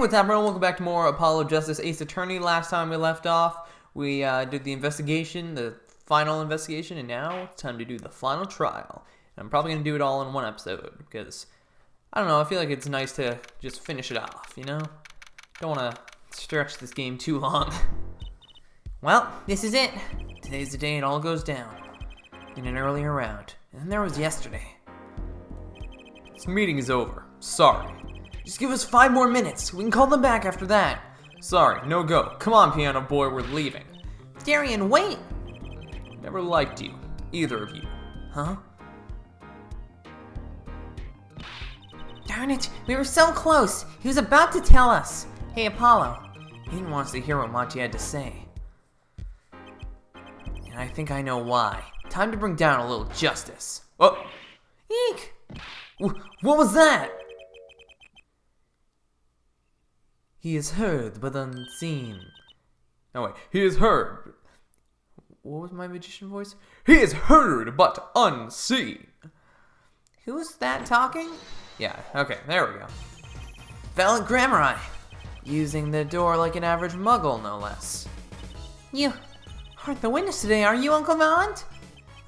what's up, everyone? Welcome back to more Apollo Justice Ace Attorney. Last time we left off, we did the investigation, the final investigation, and now it's time to do the final trial. And I'm probably going to do it all in one episode, because, I don't know, I feel like it's nice to just finish it off, you know? Don't want to stretch this game too long. Well, this is it. Today's the day it all goes down. In an earlier round. And then there was yesterday. This meeting is over. Sorry. Just give us 5 more minutes. We can call them back after that. Sorry, no go. Come on, piano boy, we're leaving. Darian, wait! Never liked you. Either of you. Huh? Darn it, we were so close. He was about to tell us. Hey, Apollo. He didn't want us to hear what Monty had to say. And I think I know why. Time to bring down a little justice. Oh! Eek! What was that? He is heard, but unseen. No, wait. He is heard. What was my magician voice? He is heard, but unseen. Who's that talking? Yeah, okay, there we go. Valent Grammar, using the door like an average muggle, no less. You aren't the witness today, are you, Uncle Valent?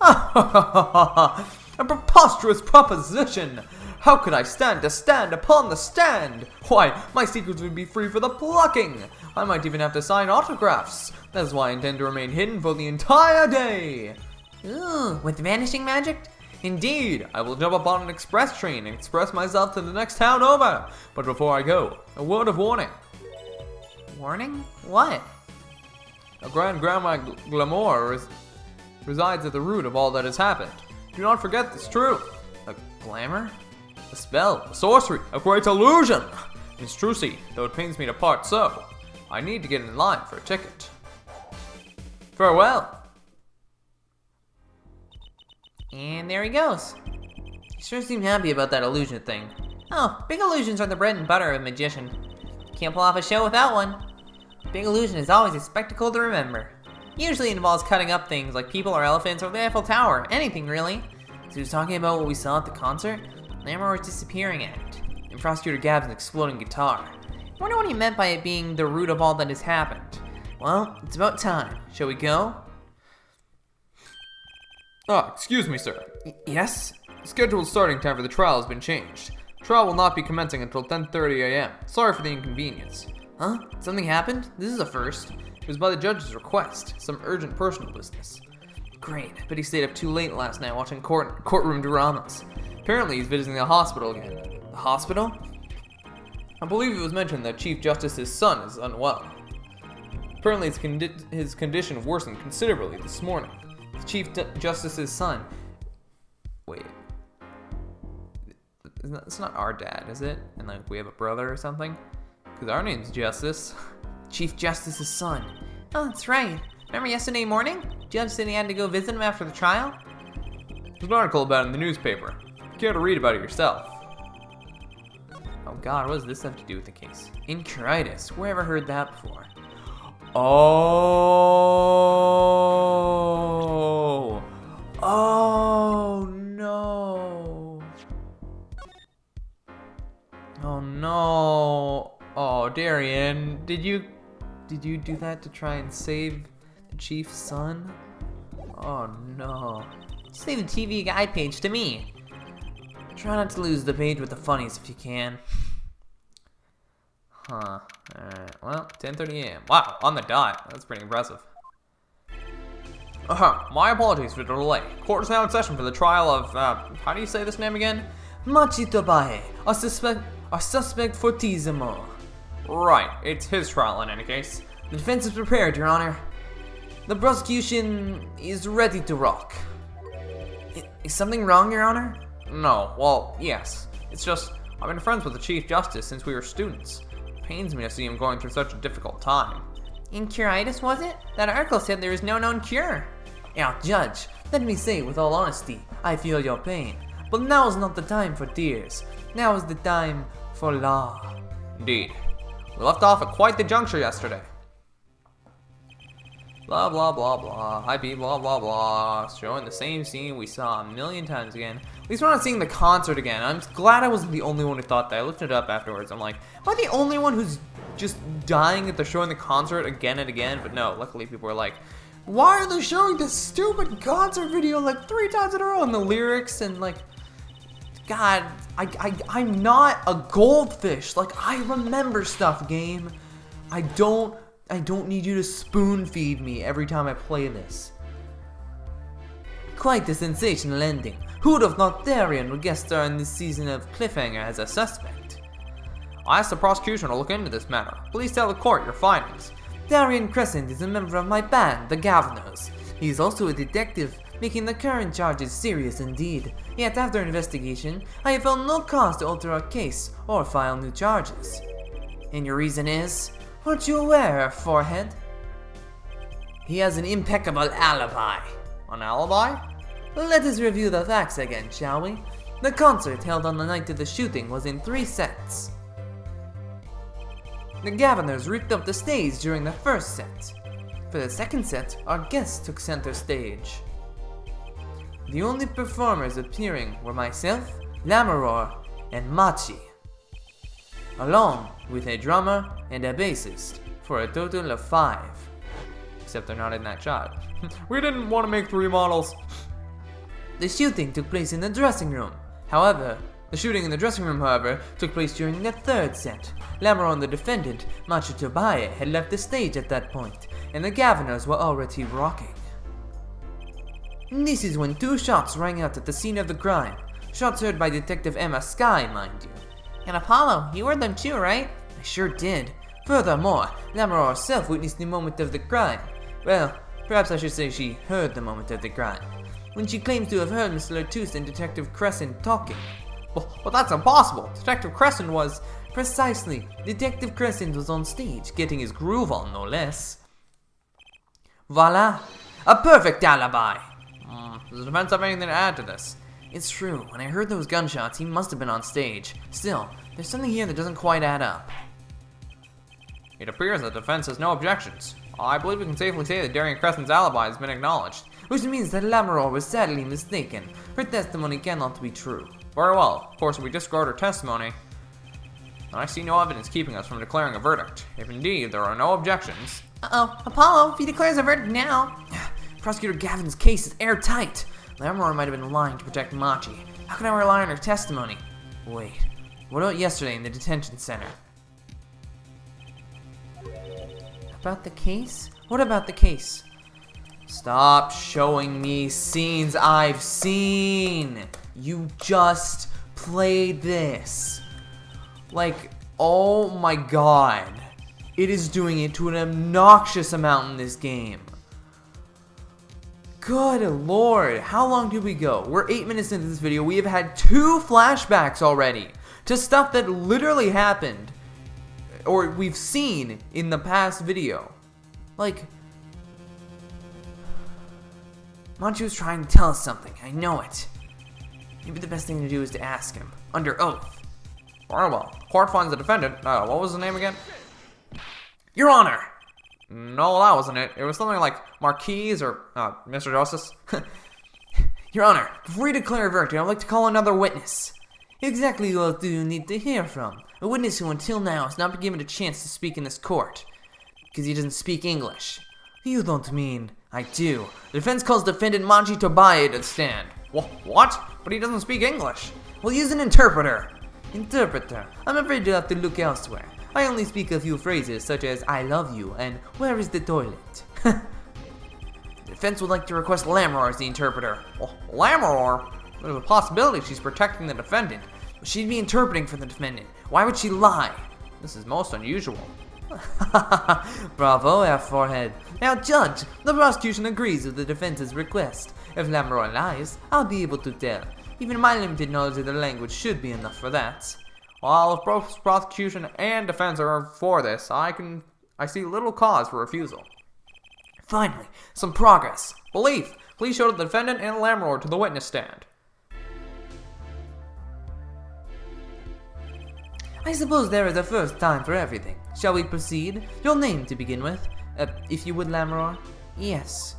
A preposterous proposition! How could I stand to stand upon the stand? Why, my secrets would be free for the plucking! I might even have to sign autographs. That's why I intend to remain hidden for the entire day. Ooh, with vanishing magic? Indeed, I will jump upon an express train and express myself to the next town over. But before I go, a word of warning. Warning? What? A Grand Grandma Glamour resides at the root of all that has happened. Do not forget this truth. A glamour? A spell, a sorcery, a great illusion. It's trucy, though it pains me to part so. I need to get in line for a ticket. Farewell. And there he goes. He sure seemed happy about that illusion thing. Oh, big illusions are the bread and butter of a magician. Can't pull off a show without one. Big illusion is always a spectacle to remember. Usually involves cutting up things like people or elephants or the Eiffel Tower, anything really. So he was talking about what we saw at the concert? Lamore's disappearing act, and Prosecutor Gab's exploding guitar. I wonder what he meant by it being the root of all that has happened. Well, it's about time. Shall we go? Excuse me, sir. Yes? The scheduled starting time for the trial has been changed. The trial will not be commencing until 10:30 a.m. Sorry for the inconvenience. Huh? Something happened? This is a first. It was by the judge's request. Some urgent personal business. Great. I bet he stayed up too late last night watching courtroom dramas. Apparently he's visiting the hospital again. The hospital? I believe it was mentioned that Chief Justice's son is unwell. Apparently his condition worsened considerably this morning. The Chief Justice's son... Wait. It's not our dad, is it? And like we have a brother or something? Because our name's Justice. Chief Justice's son. Oh, that's right. Remember yesterday morning? Judge said he had to go visit him after the trial? There's an article about it in the newspaper. Care to read about it yourself. Oh god, what does this have to do with the case? Enchiritis. Where ever heard that before? Oh. Oh no. Oh no. Oh, Darian, did you do that to try and save the chief's son? Oh no. Save the TV guide page to me. Try not to lose the page with the funnies if you can. Huh. Alright, well, 10:30 a.m. Wow, on the dot. That's pretty impressive. My apologies for the delay. Court is now in session for the trial of, how do you say this name again? Machitobae, a suspect fortissimo. Right, it's his trial in any case. The defense is prepared, Your Honor. The prosecution is ready to rock. Is something wrong, Your Honor? No, well, yes. It's just, I've been friends with the Chief Justice since we were students. It pains me to see him going through such a difficult time. Enchiritis, was it? That article said there is no known cure. Now, Judge, let me say with all honesty, I feel your pain. But now is not the time for tears. Now is the time for law. Indeed. We left off at quite the juncture yesterday. Blah blah blah blah. Hi P blah blah blah. Showing the same scene we saw a million times again. At least we're not seeing the concert again. I'm glad I wasn't the only one who thought that. I looked it up afterwards. I'm like, am I the only one who's just dying that they're showing the concert again and again? But no, luckily people were like, why are they showing this stupid concert video like 3 times in a row? And the lyrics and like, God, I'm not a goldfish. Like, I remember stuff, game. I don't need you to spoon feed me every time I play this. Quite the sensational ending. Who'd have thought Darian would guest star in this season of Cliffhanger as a suspect? I asked the prosecution to look into this matter. Please tell the court your findings. Darian Crescent is a member of my band, the Governors. He is also a detective, making the current charges serious indeed. Yet after investigation, I have found no cause to alter our case or file new charges. And your reason is? Aren't you aware, Forehead? He has an impeccable alibi. An alibi? Let us review the facts again, shall we? The concert held on the night of the shooting was in 3 sets. The Governors ripped up the stage during the first set. For the second set, our guests took center stage. The only performers appearing were myself, Lammeror, and Machi, along with a drummer and a bassist, for a total of 5. Except they're not in that shot. We didn't want to make 3 models. The shooting took place in the dressing room. The shooting in the dressing room, however, took place during the 3rd set. Lammeror, the defendant, Machi Tobaye, had left the stage at that point, and the Governors were already rocking. This is when 2 shots rang out at the scene of the crime. Shots heard by Detective Emma Skye, mind you. And Apollo, you heard them too, right? I sure did. Furthermore, Lammeror herself witnessed the moment of the crime. Well, perhaps I should say she heard the moment of the crime, when she claims to have heard Mr. Lertoos and Detective Crescent talking. Well, that's impossible. Detective Crescent was... Precisely. Detective Crescent was on stage, getting his groove on, no less. Voila! A perfect alibi! Does the defense have anything to add to this? It's true. When I heard those gunshots, he must have been on stage. Still, there's something here that doesn't quite add up. It appears the defense has no objections. I believe we can safely say that Darian Crescent's alibi has been acknowledged. Which means that Lammeror was sadly mistaken. Her testimony cannot be true. Very well. Of course, if we disregard her testimony, I see no evidence keeping us from declaring a verdict. If indeed there are no objections... Uh-oh, Apollo, if he declares a verdict now... Prosecutor Gavin's case is airtight. Lammeror might have been lying to protect Machi. How can I rely on her testimony? Wait, what about yesterday in the detention center? About the case? What about the case? Stop showing me scenes I've seen! You just played this. Like, oh my god. It is doing it to an obnoxious amount in this game. Good lord, how long did we go? We're 8 minutes into this video. We have had 2 flashbacks already to stuff that literally happened, or we've seen in the past video. Like, Machi was trying to tell us something. I know it. Maybe the best thing to do is to ask him, under oath. Very well. Court finds the defendant. What was the name again? Your Honor! No, that wasn't it. It was something like Marquise or Mr. Justice. Your Honor, before you declare a verdict, I'd like to call another witness. Exactly who else do you need to hear from? A witness who until now has not been given a chance to speak in this court. Because he doesn't speak English. You don't mean... I do. The defense calls defendant Machi Tobaye to the stand. What? But he doesn't speak English. Well, use an interpreter. Interpreter. I'm afraid you'll have to look elsewhere. I only speak a few phrases such as I love you and where is the toilet? The defense would like to request Lammeror as the interpreter. Well, Lammeror? There's a possibility she's protecting the defendant. But she'd be interpreting for the defendant. Why would she lie? This is most unusual. Bravo, F. Forehead. Now, Judge, the prosecution agrees with the defense's request. If Lammeror lies, I'll be able to tell. Even my limited knowledge of the language should be enough for that. While if both prosecution and defense are for this, I see little cause for refusal. Finally, some progress. Belief. Please show the defendant and Lammeror to the witness stand. I suppose there is a first time for everything. Shall we proceed? Your name to begin with. If you would, Lammeror. Yes.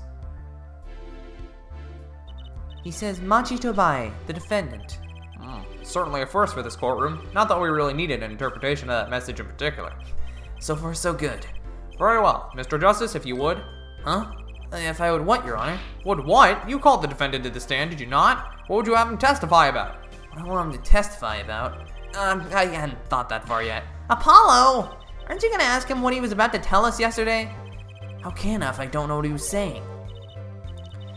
He says Machi Tobae, the defendant. Certainly a first for this courtroom. Not that we really needed an interpretation of that message in particular. So far, so good. Very well. Mr. Justice, if you would. Huh? If I would what, Your Honor? Would what? You called the defendant to the stand, did you not? What would you have him testify about? What I want him to testify about? I hadn't thought that far yet. Apollo! Aren't you gonna ask him what he was about to tell us yesterday? How can I if I don't know what he was saying?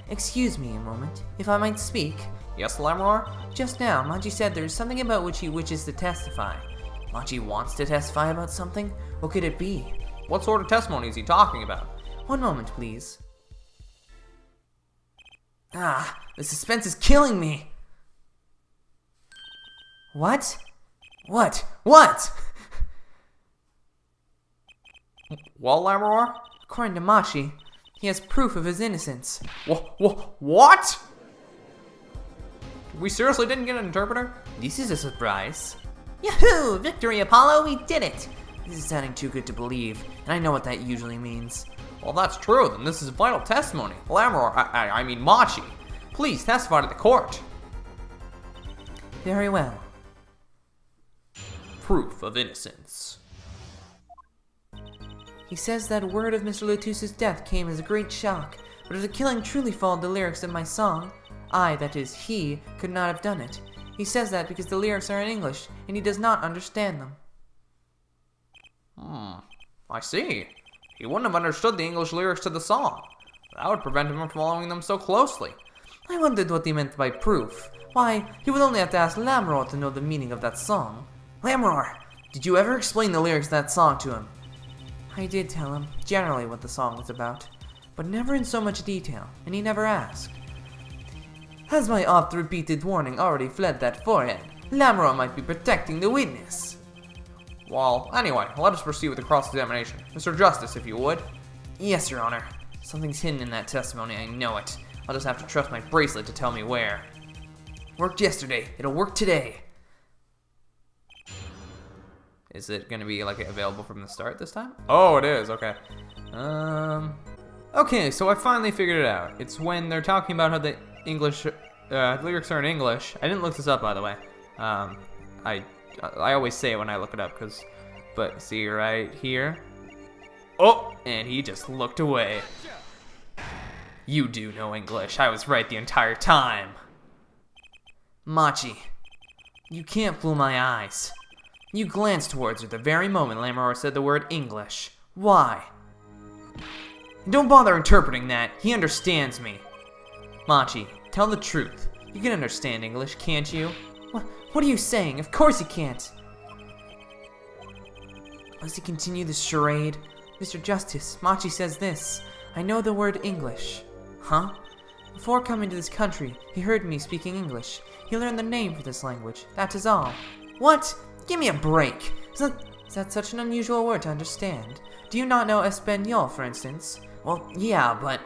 Excuse me a moment, if I might speak. Yes, Lamroar? Just now, Machi said there's something about which he wishes to testify. Machi wants to testify about something? What could it be? What sort of testimony is he talking about? One moment, please. The suspense is killing me! What? What? Well, Lamroar? According to Machi, he has proof of his innocence. What? We seriously didn't get an interpreter? This is a surprise. Yahoo! Victory, Apollo! We did it! This is sounding too good to believe, and I know what that usually means. Well, that's true, then this is vital testimony. Lamroar, I mean Machi. Please testify to the court. Very well. Proof of innocence. He says that word of Mr. Lotus's death came as a great shock, but if the killing truly followed the lyrics of my song, I, that is, he, could not have done it. He says that because the lyrics are in English, and he does not understand them. I see. He wouldn't have understood the English lyrics to the song. That would prevent him from following them so closely. I wondered what he meant by proof. Why, he would only have to ask Lamroar to know the meaning of that song. Lamroar, did you ever explain the lyrics of that song to him? I did tell him, generally, what the song was about, but never in so much detail, and he never asked. Has my oft-repeated warning already fled that forehead? Lamroar might be protecting the witness. Well, anyway, let us proceed with the cross-examination. Mr. Justice, if you would. Yes, Your Honor. Something's hidden in that testimony, I know it. I'll just have to trust my bracelet to tell me where. Worked yesterday, it'll work today. Is it going to be, like, available from the start this time? Oh, it is, okay. Okay, so I finally figured it out. It's when they're talking about how the English, lyrics are in English. I didn't look this up, by the way. I always say it when I look it up, but see right here? Oh, and he just looked away. You do know English. I was right the entire time. Machi, you can't fool my eyes. You glanced towards her the very moment Lamroar said the word English. Why? Don't bother interpreting that. He understands me. Machi, tell the truth. You can understand English, can't you? What are you saying? Of course you can't. Must he continue this charade? Mr. Justice, Machi says this. I know the word English. Huh? Before coming to this country, he heard me speaking English. He learned the name for this language. That is all. What? Give me a break. Is that such an unusual word to understand? Do you not know Espanol, for instance? Well, yeah, but...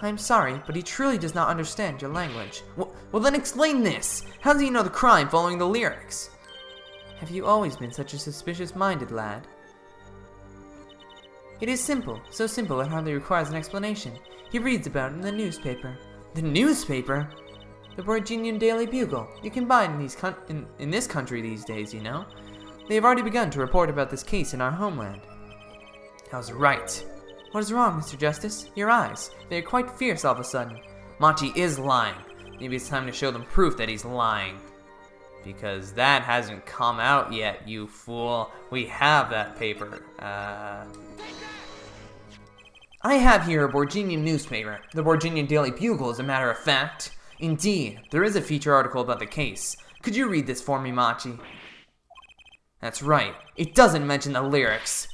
I'm sorry, but he truly does not understand your language. Well then explain this! How does he know the crime following the lyrics? Have you always been such a suspicious-minded lad? It is simple, so simple it hardly requires an explanation. He reads about it in the newspaper. The newspaper? The Virginian Daily Bugle. You can buy it in this country these days, you know. They have already begun to report about this case in our homeland. I was right. What is wrong, Mr. Justice? Your eyes. They are quite fierce all of a sudden. Machi is lying. Maybe it's time to show them proof that he's lying. Because that hasn't come out yet, you fool. We have that paper. I have here a Virginian newspaper. The Virginian Daily Bugle, as a matter of fact. Indeed, there is a feature article about the case. Could you read this for me, Machi? That's right. It doesn't mention the lyrics.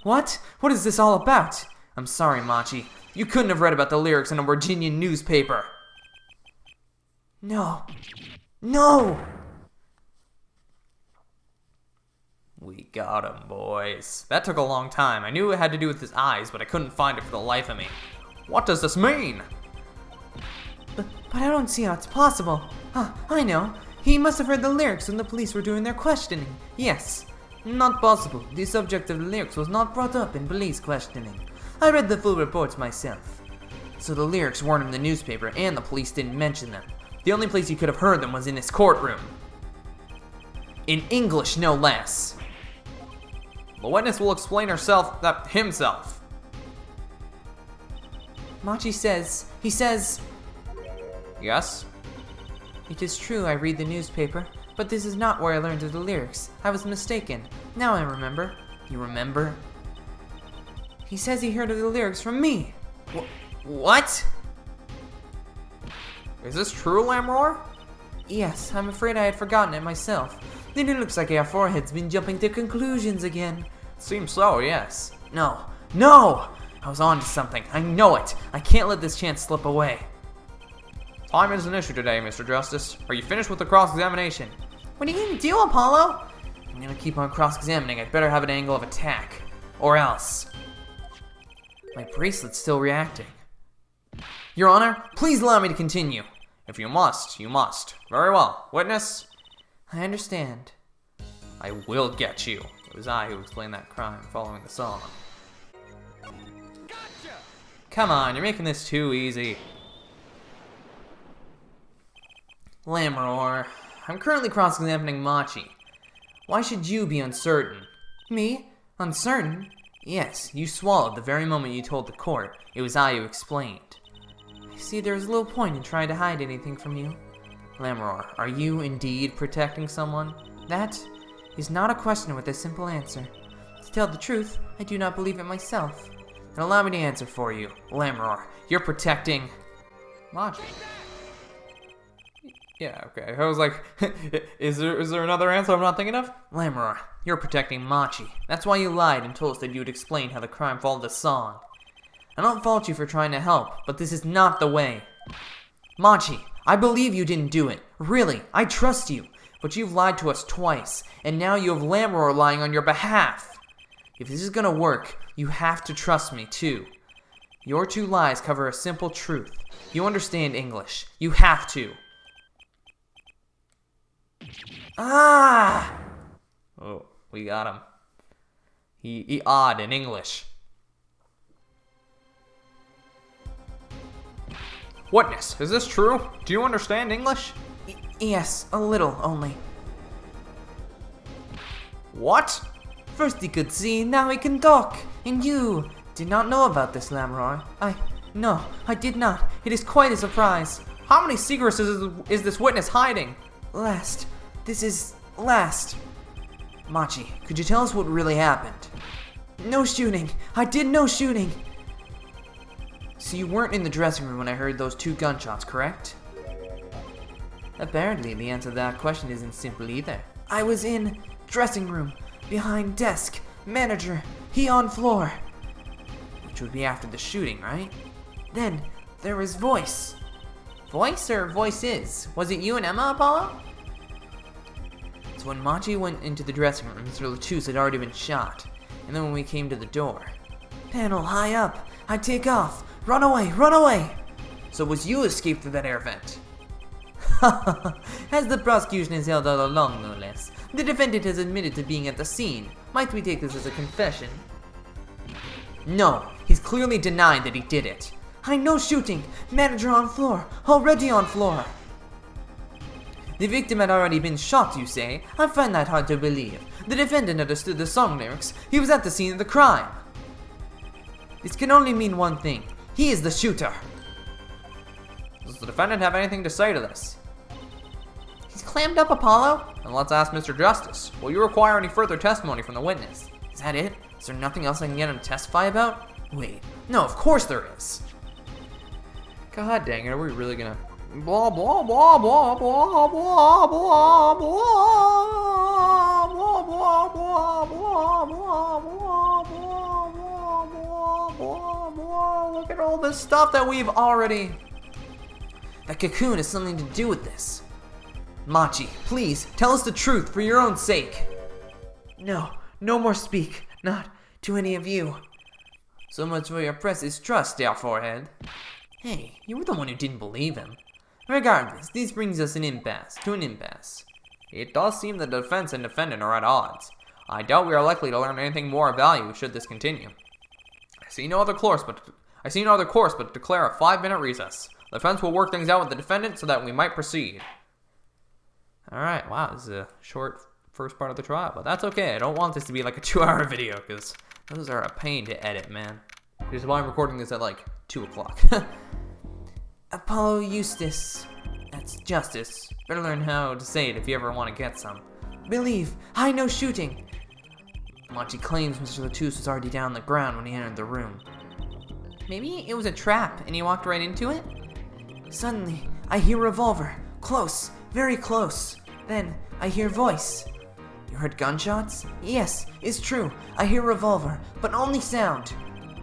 What? What is this all about? I'm sorry, Machi. You couldn't have read about the lyrics in a Virginian newspaper. No. No! We got him, boys. That took a long time. I knew it had to do with his eyes, but I couldn't find it for the life of me. What does this mean? But I don't see how it's possible. I know. He must have heard the lyrics when the police were doing their questioning. Yes. Not possible. The subject of the lyrics was not brought up in police questioning. I read the full reports myself. So the lyrics weren't in the newspaper, and the police didn't mention them. The only place you could have heard them was in his courtroom. In English, no less. The witness will explain himself. Machi says, Yes? "It is true I read the newspaper, but this is not where I learned of the lyrics. I was mistaken. Now I remember." You remember? "He says he heard of the lyrics from me." What? Is this true, Lamroar? "Yes, I'm afraid I had forgotten it myself. Then it looks like our forehead's been jumping to conclusions again." Seems so, yes. No! I was on to something. I know it. I can't let this chance slip away. Time is an issue today, Mr. Justice. Are you finished with the cross-examination? What are you gonna do, Apollo? I'm gonna keep on cross-examining. I'd better have an angle of attack. Or else. My bracelet's still reacting. Your Honor, please allow me to continue. If you must, you must. Very well. Witness? I understand. I will get you. It was I who explained that crime following the song. Gotcha! Come on, you're making this too easy. Lamroar, I'm currently cross-examining Machi. Why should you be uncertain? Me? Uncertain? Yes, you swallowed the very moment you told the court. It was I who explained. I see there's little point in trying to hide anything from you. Lamroar, are you indeed protecting someone? That is not a question with a simple answer. To tell the truth, I do not believe it myself. And allow me to answer for you. Lamroar, you're protecting Machi. Yeah, okay. I was like, is there another answer I'm not thinking of? Lamroar, you're protecting Machi. That's why you lied and told us that you would explain how the crime followed the song. I don't fault you for trying to help, but this is not the way. Machi, I believe you didn't do it. Really, I trust you. But you've lied to us twice, and now you have Lamroar lying on your behalf. If this is gonna work, you have to trust me too. Your two lies cover a simple truth. You understand English. You have to. Ah! Oh, we got him. He odd in English. Witness, is this true? Do you understand English? Yes, a little only. What? First he could see, now he can talk. And you did not know about this, Lamroar. No, I did not. It is quite a surprise. How many secrets is this witness hiding? This is last. Machi, could you tell us what really happened? No shooting. I did no shooting. So you weren't in the dressing room when I heard those 2 gunshots, correct? Apparently, the answer to that question isn't simple either. I was in dressing room, behind desk, manager, he on floor. Which would be after the shooting, right? Then, there was voice. Voice or voices? Was it you and Emma, Apollo? So when Machi went into the dressing room, Mr. Latus had already been shot. And then when we came to the door. Panel high up, I take off, run away. So it was you who escaped through that air vent. As the prosecution has held all along, no less. The defendant has admitted to being at the scene. Might we take this as a confession? No, he's clearly denied that he did it. I know shooting. Manager on floor. Already on floor. The victim had already been shot, you say? I find that hard to believe. The defendant understood the song lyrics. He was at the scene of the crime. This can only mean one thing. He is the shooter. Does the defendant have anything to say to this? He's clammed up, Apollo. Then let's ask Mr. Justice. Will you require any further testimony from the witness? Is that it? Is there nothing else I can get him to testify about? Wait, no, of course there is. God dang it, are we really gonna... Blah, blah, blah, blah, blah, blah, blah, blah, blah, blah, blah, blah, blah, blah, blah, blah, blah, blah. Look at all this stuff that we've already... That cocoon has something to do with this. Machi, please, tell us the truth for your own sake. No more speak, not to any of you. So much for your precious trust, our forehead. Hey, you were the one who didn't believe him. Regardless, this brings us to an impasse. It does seem the defense and defendant are at odds. I doubt we are likely to learn anything more of value should this continue. I see no other course but I see no other course but to declare a 5-minute recess. The defense will work things out with the defendant so that we might proceed. Alright, wow, this is a short first part of the trial, but that's okay. I don't want this to be like a 2-hour video, because those are a pain to edit, man. Which is why I'm recording this at like 2 o'clock. Apollo Eustace. That's justice. Better learn how to say it if you ever want to get some. Believe. I know shooting. Machi claims Mr. Latouche was already down on the ground when he entered the room. Maybe it was a trap and he walked right into it? Suddenly, I hear revolver. Close. Very close. Then, I hear voice. You heard gunshots? Yes, it's true. I hear revolver, but only sound.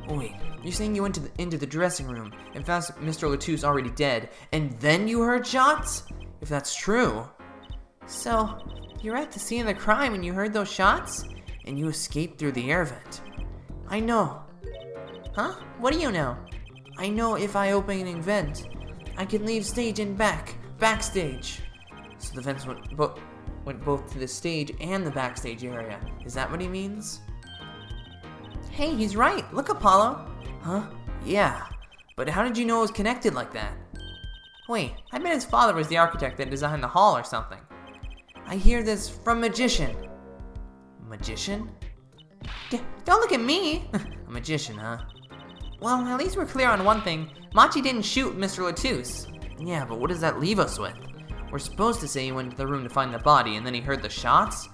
Oh, wait, you're saying you went into the dressing room and found Mr. Latouche already dead, and then you heard shots? If that's true. So, you're at the scene of the crime and you heard those shots? And you escaped through the air vent. I know. Huh? What do you know? I know if I open an vent, I can leave stage and backstage. So the vents went both to the stage and the backstage area. Is that what he means? Hey, he's right. Look, Apollo. Huh? Yeah. But how did you know it was connected like that? Wait, I bet his father was the architect that designed the hall or something. I hear this from Magician. Magician? Don't look at me. A magician, huh? Well, at least we're clear on one thing. Machi didn't shoot Mr. Latouche. Yeah, but what does that leave us with? We're supposed to say he went to the room to find the body and then he heard the shots?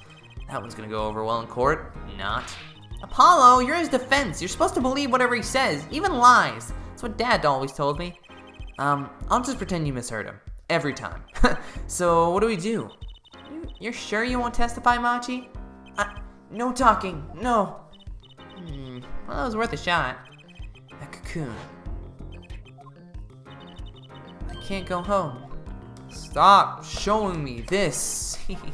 That one's gonna go over well in court. Not. Apollo, you're his defense. You're supposed to believe whatever he says, even lies. That's what Dad always told me. I'll just pretend you misheard him. Every time. So, what do we do? You're sure you won't testify, Machi? No talking, no. Well, that was worth a shot. That cocoon. I can't go home. Stop showing me this scene.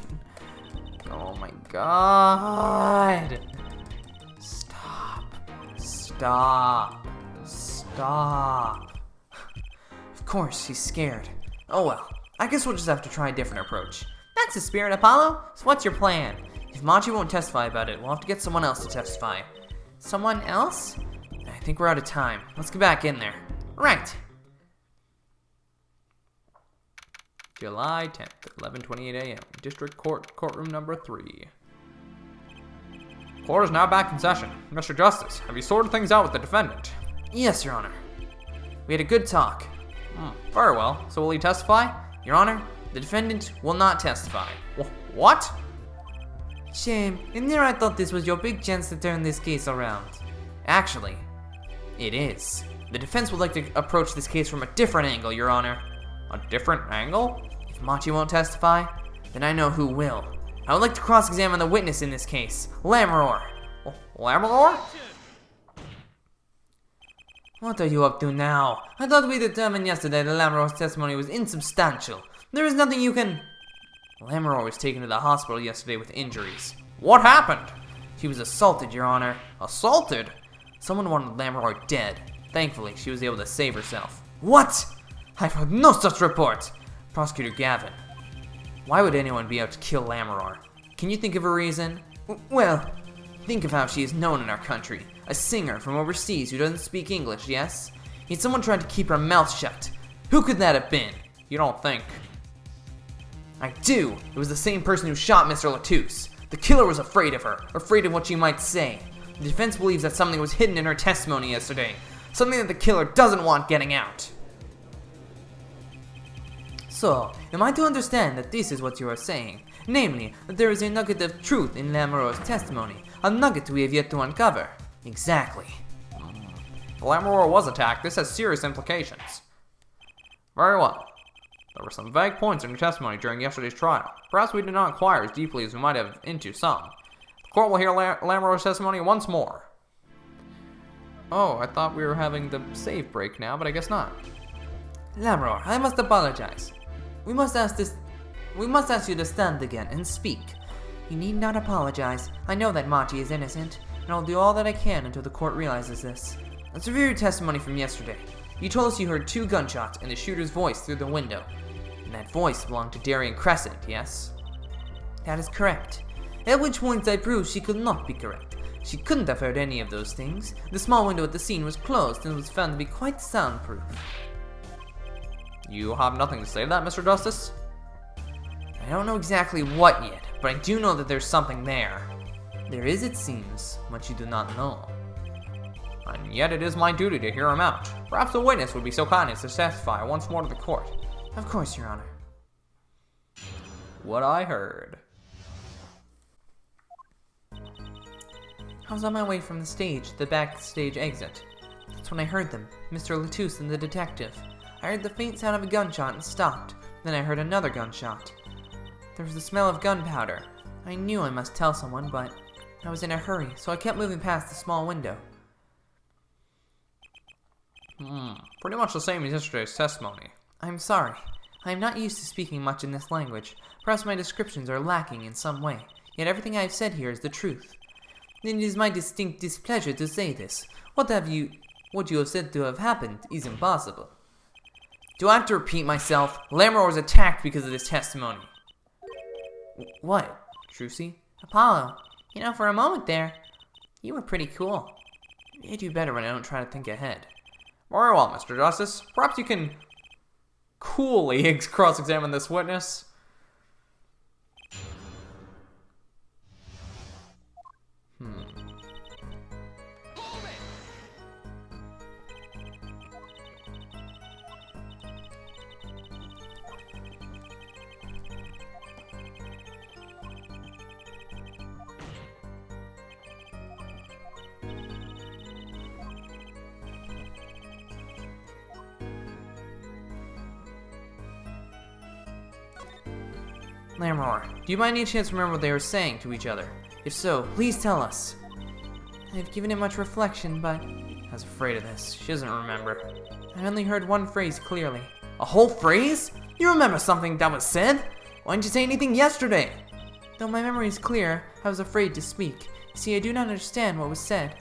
Oh my god. Stop. Stop. Stop. Of course, he's scared. Oh well, I guess we'll just have to try a different approach. That's the spirit, Apollo. So what's your plan? If Machi won't testify about it, we'll have to get someone else to testify. Someone else? I think we're out of time. Let's get back in there. Right. July 10th, 11:28 a.m. District Court, courtroom number 3. Court is now back in session. Mr. Justice, have you sorted things out with the defendant? Yes, Your Honor. We had a good talk. Very well. So will he testify? Your Honor, the defendant will not testify. What? Shame. In there I thought this was your big chance to turn this case around. Actually, it is. The defense would like to approach this case from a different angle, Your Honor. A different angle? If Machi won't testify, then I know who will. I would like to cross-examine the witness in this case, Lammeror. Lammeror? What are you up to now? I thought we determined yesterday that Lammeror's testimony was insubstantial. There is nothing you can... Lammeror was taken to the hospital yesterday with injuries. What happened? She was assaulted, Your Honor. Assaulted? Someone wanted Lammeror dead. Thankfully, she was able to save herself. What? I've heard no such report. Prosecutor Gavin. Why would anyone be out to kill Lammeror? Can you think of a reason? Well, think of how she is known in our country. A singer from overseas who doesn't speak English, yes? Yet someone tried to keep her mouth shut. Who could that have been? You don't think? I do. It was the same person who shot Mr. Latouche. The killer was afraid of her, afraid of what she might say. The defense believes that something was hidden in her testimony yesterday. Something that the killer doesn't want getting out. So, am I to understand that this is what you are saying? Namely, that there is a nugget of truth in Lammeror's testimony, a nugget we have yet to uncover. Exactly. Lammeror was attacked. This has serious implications. Very well. There were some vague points in her testimony during yesterday's trial. Perhaps we did not inquire as deeply as we might have into some. The court will hear Lammeror's testimony once more. Oh, I thought we were having the save break now, but I guess not. Lammeror, I must apologize. We must ask you to stand again and speak. You need not apologize. I know that Machi is innocent, and I'll do all that I can until the court realizes this. Let's review your testimony from yesterday. You told us you heard 2 gunshots and the shooter's voice through the window. And that voice belonged to Darian Crescent, yes? That is correct. At which point I proved she could not be correct. She couldn't have heard any of those things. The small window at the scene was closed and was found to be quite soundproof. You have nothing to say to that, Mr. Justice? I don't know exactly what yet, but I do know that there's something there. There is, it seems, much you do not know. And yet it is my duty to hear him out. Perhaps a witness would be so kind as to testify once more to the court. Of course, Your Honor. What I heard. I was on my way from the stage to the backstage exit. That's when I heard them, Mr. Latouche and the detective. I heard the faint sound of a gunshot and stopped. Then I heard another gunshot. There was the smell of gunpowder. I knew I must tell someone, but I was in a hurry, so I kept moving past the small window. Pretty much the same as yesterday's testimony. I'm sorry. I am not used to speaking much in this language. Perhaps my descriptions are lacking in some way. Yet everything I have said here is the truth. It is my distinct displeasure to say this. What you have said to have happened is impossible. Do I have to repeat myself? Lammermoor was attacked because of this testimony. What, Trucy? Apollo, you know, for a moment there, you were pretty cool. You do better when I don't try to think ahead. Very well, Mr. Justice. Perhaps you can coolly cross-examine this witness. Lammermoor, do you by any chance remember what they were saying to each other? If so, please tell us. I've given it much reflection, but I was afraid of this. She doesn't remember. I only heard one phrase clearly. A whole phrase? You remember something that was said? Why didn't you say anything yesterday? Though my memory is clear, I was afraid to speak. You see, I do not understand what was said.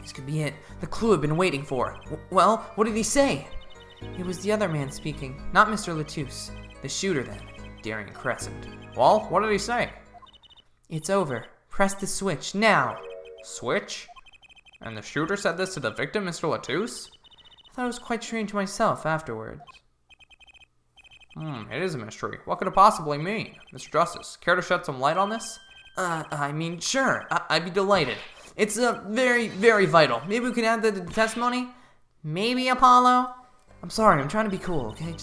This could be it. The clue I've been waiting for. Well, what did he say? It was the other man speaking, not Mr. Latouche. The shooter, then. Daring Crescent. Well, what did he say? It's over. Press the switch, now! Switch? And the shooter said this to the victim, Mr. Latouche? I thought it was quite strange myself afterwards. It is a mystery. What could it possibly mean? Mr. Justice, care to shed some light on this? I mean, sure. I'd be delighted. It's very, very vital. Maybe we can add that to the testimony? Maybe, Apollo? I'm sorry, I'm trying to be cool, okay?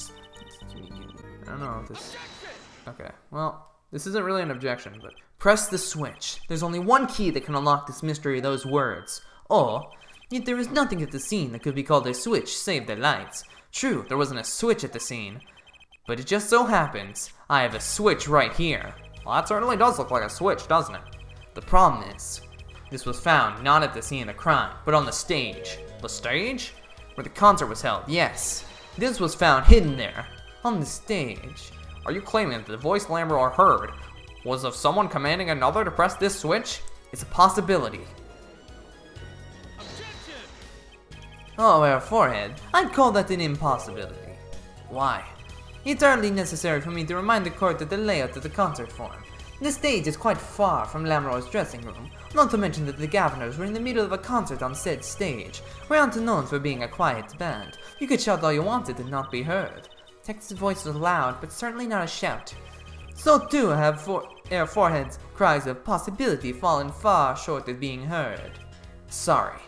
I don't know if this... Okay, well, this isn't really an objection, but... Press the switch. There's only one key that can unlock this mystery of those words. Or, yet there is nothing at the scene that could be called a switch save the lights. True, there wasn't a switch at the scene. But it just so happens, I have a switch right here. Well, that certainly does look like a switch, doesn't it? The problem is, this was found not at the scene of the crime, but on the stage. The stage? Where the concert was held, yes. This was found hidden there, on the stage. Are you claiming that the voice Lammermoor heard was of someone commanding another to press this switch? It's a possibility. Oh, our forehead. I'd call that an impossibility. Why? It's hardly necessary for me to remind the court that the layout of the concert form. The stage is quite far from Lammermoor's dressing room, not to mention that the governors were in the middle of a concert on said stage. We're not known for being a quiet band. You could shout all you wanted and not be heard. Tex's voice was loud, but certainly not a shout. So too have our foreheads' cries of possibility fallen far short of being heard. Sorry.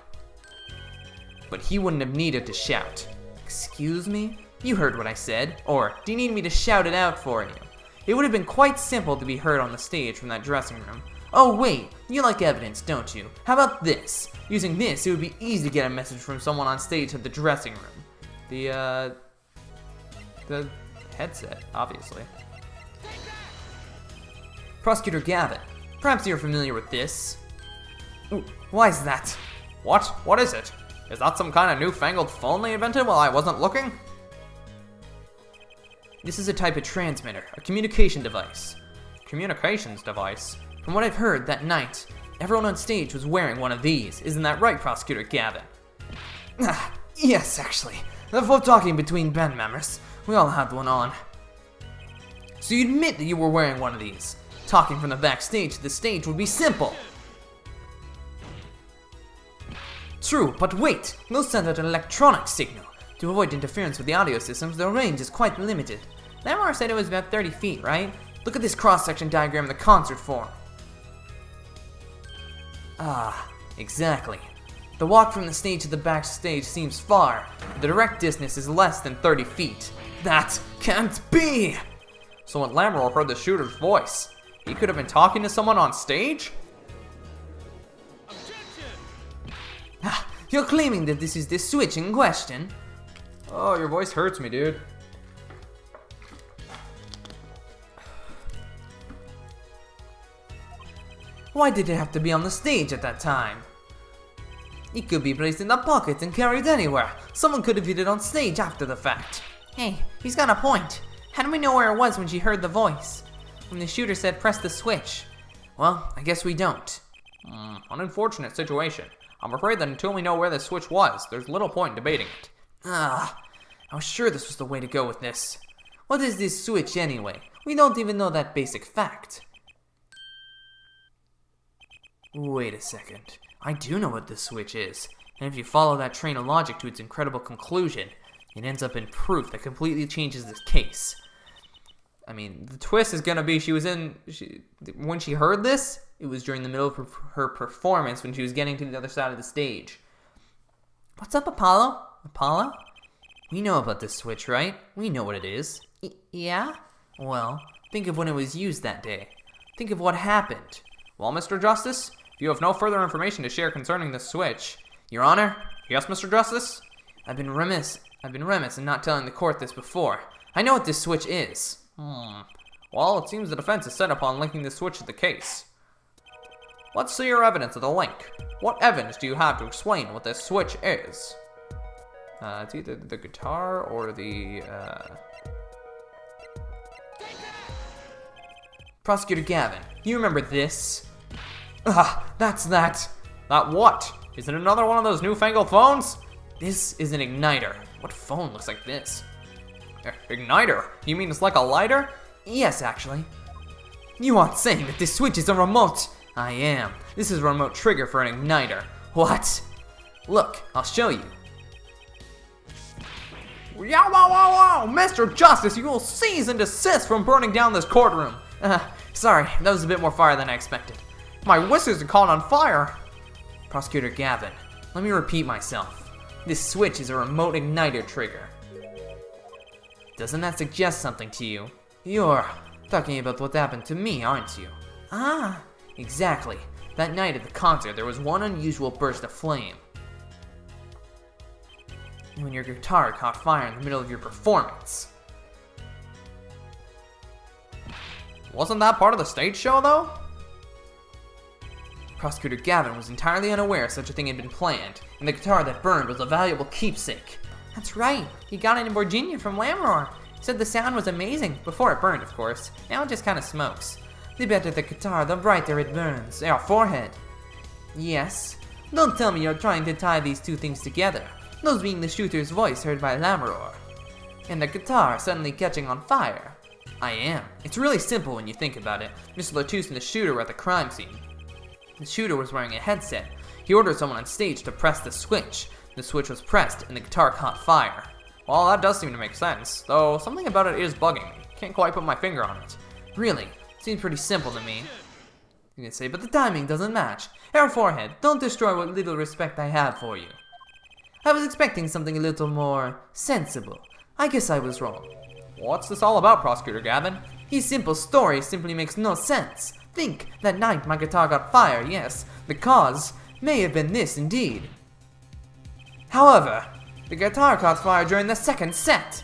But he wouldn't have needed to shout. Excuse me? You heard what I said. Or, do you need me to shout it out for you? It would have been quite simple to be heard on the stage from that dressing room. Oh wait, you like evidence, don't you? How about this? Using this, it would be easy to get a message from someone on stage to the dressing room. The headset, obviously. Prosecutor Gavin, perhaps you're familiar with this. Ooh, why is that? What? What is it? Is that some kind of newfangled phone they invented while I wasn't looking? This is a type of transmitter, a communication device. Communications device? From what I've heard that night, everyone on stage was wearing one of these. Isn't that right, Prosecutor Gavin? Yes, actually. Before talking between band members, we all had one on. So you admit that you were wearing one of these? Talking from the backstage to the stage would be simple. True, but wait! Those send out an electronic signal. To avoid interference with the audio systems, their range is quite limited. Lamar said it was about 30 feet, right? Look at this cross-section diagram in the concert form. Ah, exactly. The walk from the stage to the backstage seems far, but the direct distance is less than 30 feet. That can't be! So when Lamar heard the shooter's voice, he could have been talking to someone on stage? Ah, you're claiming that this is the switch in question? Oh, your voice hurts me, dude. Why did it have to be on the stage at that time? It could be placed in the pocket and carried anywhere. Someone could have hid it on stage after the fact. Hey, he's got a point. How do we know where it was when she heard the voice? When the shooter said press the switch? Well, I guess we don't. An unfortunate situation. I'm afraid that until we know where the switch was, there's little point in debating it. Ah, I was sure this was the way to go with this. What is this switch anyway? We don't even know that basic fact. Wait a second. I do know what this switch is. And if you follow that train of logic to its incredible conclusion, it ends up in proof that completely changes this case. I mean, the twist is gonna be when she heard this, it was during the middle of her performance when she was getting to the other side of the stage. What's up, Apollo? Apollo? We know about this switch, right? We know what it is. Yeah? Well, think of when it was used that day. Think of what happened. Well, Mr. Justice, if you have no further information to share concerning this switch... Your Honor? Yes, Mr. Justice? I've been remiss in not telling the court this before. I know what this switch is. Well, it seems the defense is set upon linking this switch to the case. Let's see your evidence of the link. What evidence do you have to explain what this switch is? It's either the guitar or the, Prosecutor Gavin, you remember this? That's that. That what? Is it another one of those newfangled phones? This is an igniter. What phone looks like this? Igniter? You mean it's like a lighter? Yes, actually. You aren't saying that this switch is a remote? I am. This is a remote trigger for an igniter. What? Look, I'll show you. Yow, wow, wow, wow! Mr. Justice, you will cease and desist from burning down this courtroom. Sorry, that was a bit more fire than I expected. My whiskers are caught on fire. Prosecutor Gavin, let me repeat myself. This switch is a remote igniter trigger. Doesn't that suggest something to you? You're talking about what happened to me, aren't you? Ah, exactly. That night at the concert, there was one unusual burst of flame. When your guitar caught fire in the middle of your performance. Wasn't that part of the stage show, though? Prosecutor Gavin was entirely unaware such a thing had been planned, and the guitar that burned was a valuable keepsake. That's right, he got it in Virginia from Lamar. He said the sound was amazing, before it burned, of course. Now it just kind of smokes. The better the guitar, the brighter it burns. Our forehead. Yes. Don't tell me you're trying to tie these two things together. Those being the shooter's voice heard by Lamar, and the guitar suddenly catching on fire. I am. It's really simple when you think about it. Mr. Latouche and the shooter were at the crime scene. The shooter was wearing a headset. He ordered someone on stage to press the switch. The switch was pressed, and the guitar caught fire. Well, that does seem to make sense, though something about it is bugging me. Can't quite put my finger on it. Really? Seems pretty simple to me. You can say, but the timing doesn't match. Our forehead, don't destroy what little respect I have for you. I was expecting something a little more sensible. I guess I was wrong. What's this all about, Prosecutor Gavin? His simple story simply makes no sense. Think, that night my guitar got fire, yes. The cause may have been this indeed. However, the guitar caught fire during the second set.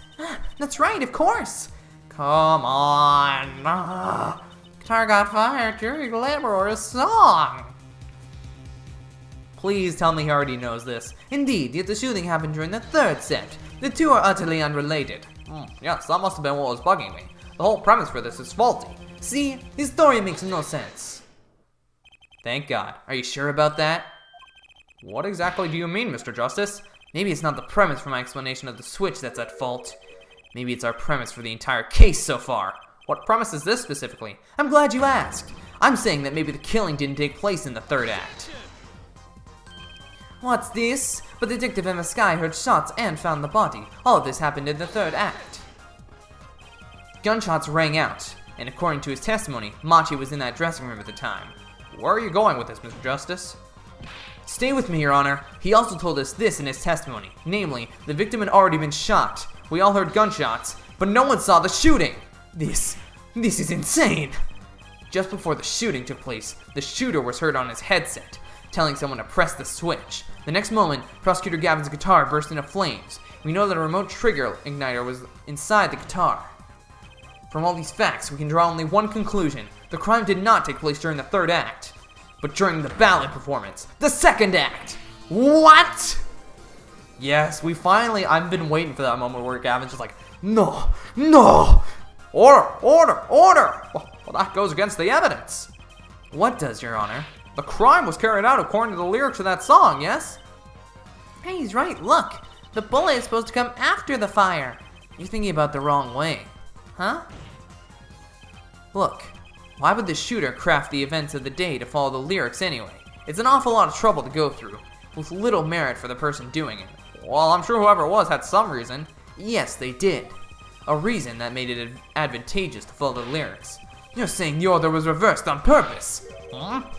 That's right, of course. Come on. Guitar got fire during Labor's song. Please tell me he already knows this. Indeed, yet the shooting happened during the third set. The two are utterly unrelated. Yes, that must have been what was bugging me. The whole premise for this is faulty. See, his story makes no sense. Thank God. Are you sure about that? What exactly do you mean, Mr. Justice? Maybe it's not the premise for my explanation of the switch that's at fault. Maybe it's our premise for the entire case so far. What premise is this specifically? I'm glad you asked. I'm saying that maybe the killing didn't take place in the third act. What's this? But Detective Emma Sky heard shots and found the body. All of this happened in the third act. Gunshots rang out, and according to his testimony, Machi was in that dressing room at the time. Where are you going with this, Mr. Justice? Stay with me, Your Honor. He also told us this in his testimony. Namely, the victim had already been shot. We all heard gunshots, but no one saw the shooting. This is insane. Just before the shooting took place, the shooter was heard on his headset, telling someone to press the switch. The next moment, Prosecutor Gavin's guitar burst into flames. We know that a remote trigger igniter was inside the guitar. From all these facts, we can draw only one conclusion. The crime did not take place during the third act, but during the ballad performance, the second act. What? Yes, I've been waiting for that moment where Gavin's just like, no, order. Well, that goes against the evidence. What does, Your Honor? The crime was carried out according to the lyrics of that song, yes? Hey, he's right, look. The bullet is supposed to come after the fire. You're thinking about the wrong way. Huh? Look, why would the shooter craft the events of the day to follow the lyrics anyway? It's an awful lot of trouble to go through, with little merit for the person doing it. Well, I'm sure whoever it was had some reason. Yes, they did. A reason that made it advantageous to follow the lyrics. You're saying the order was reversed on purpose.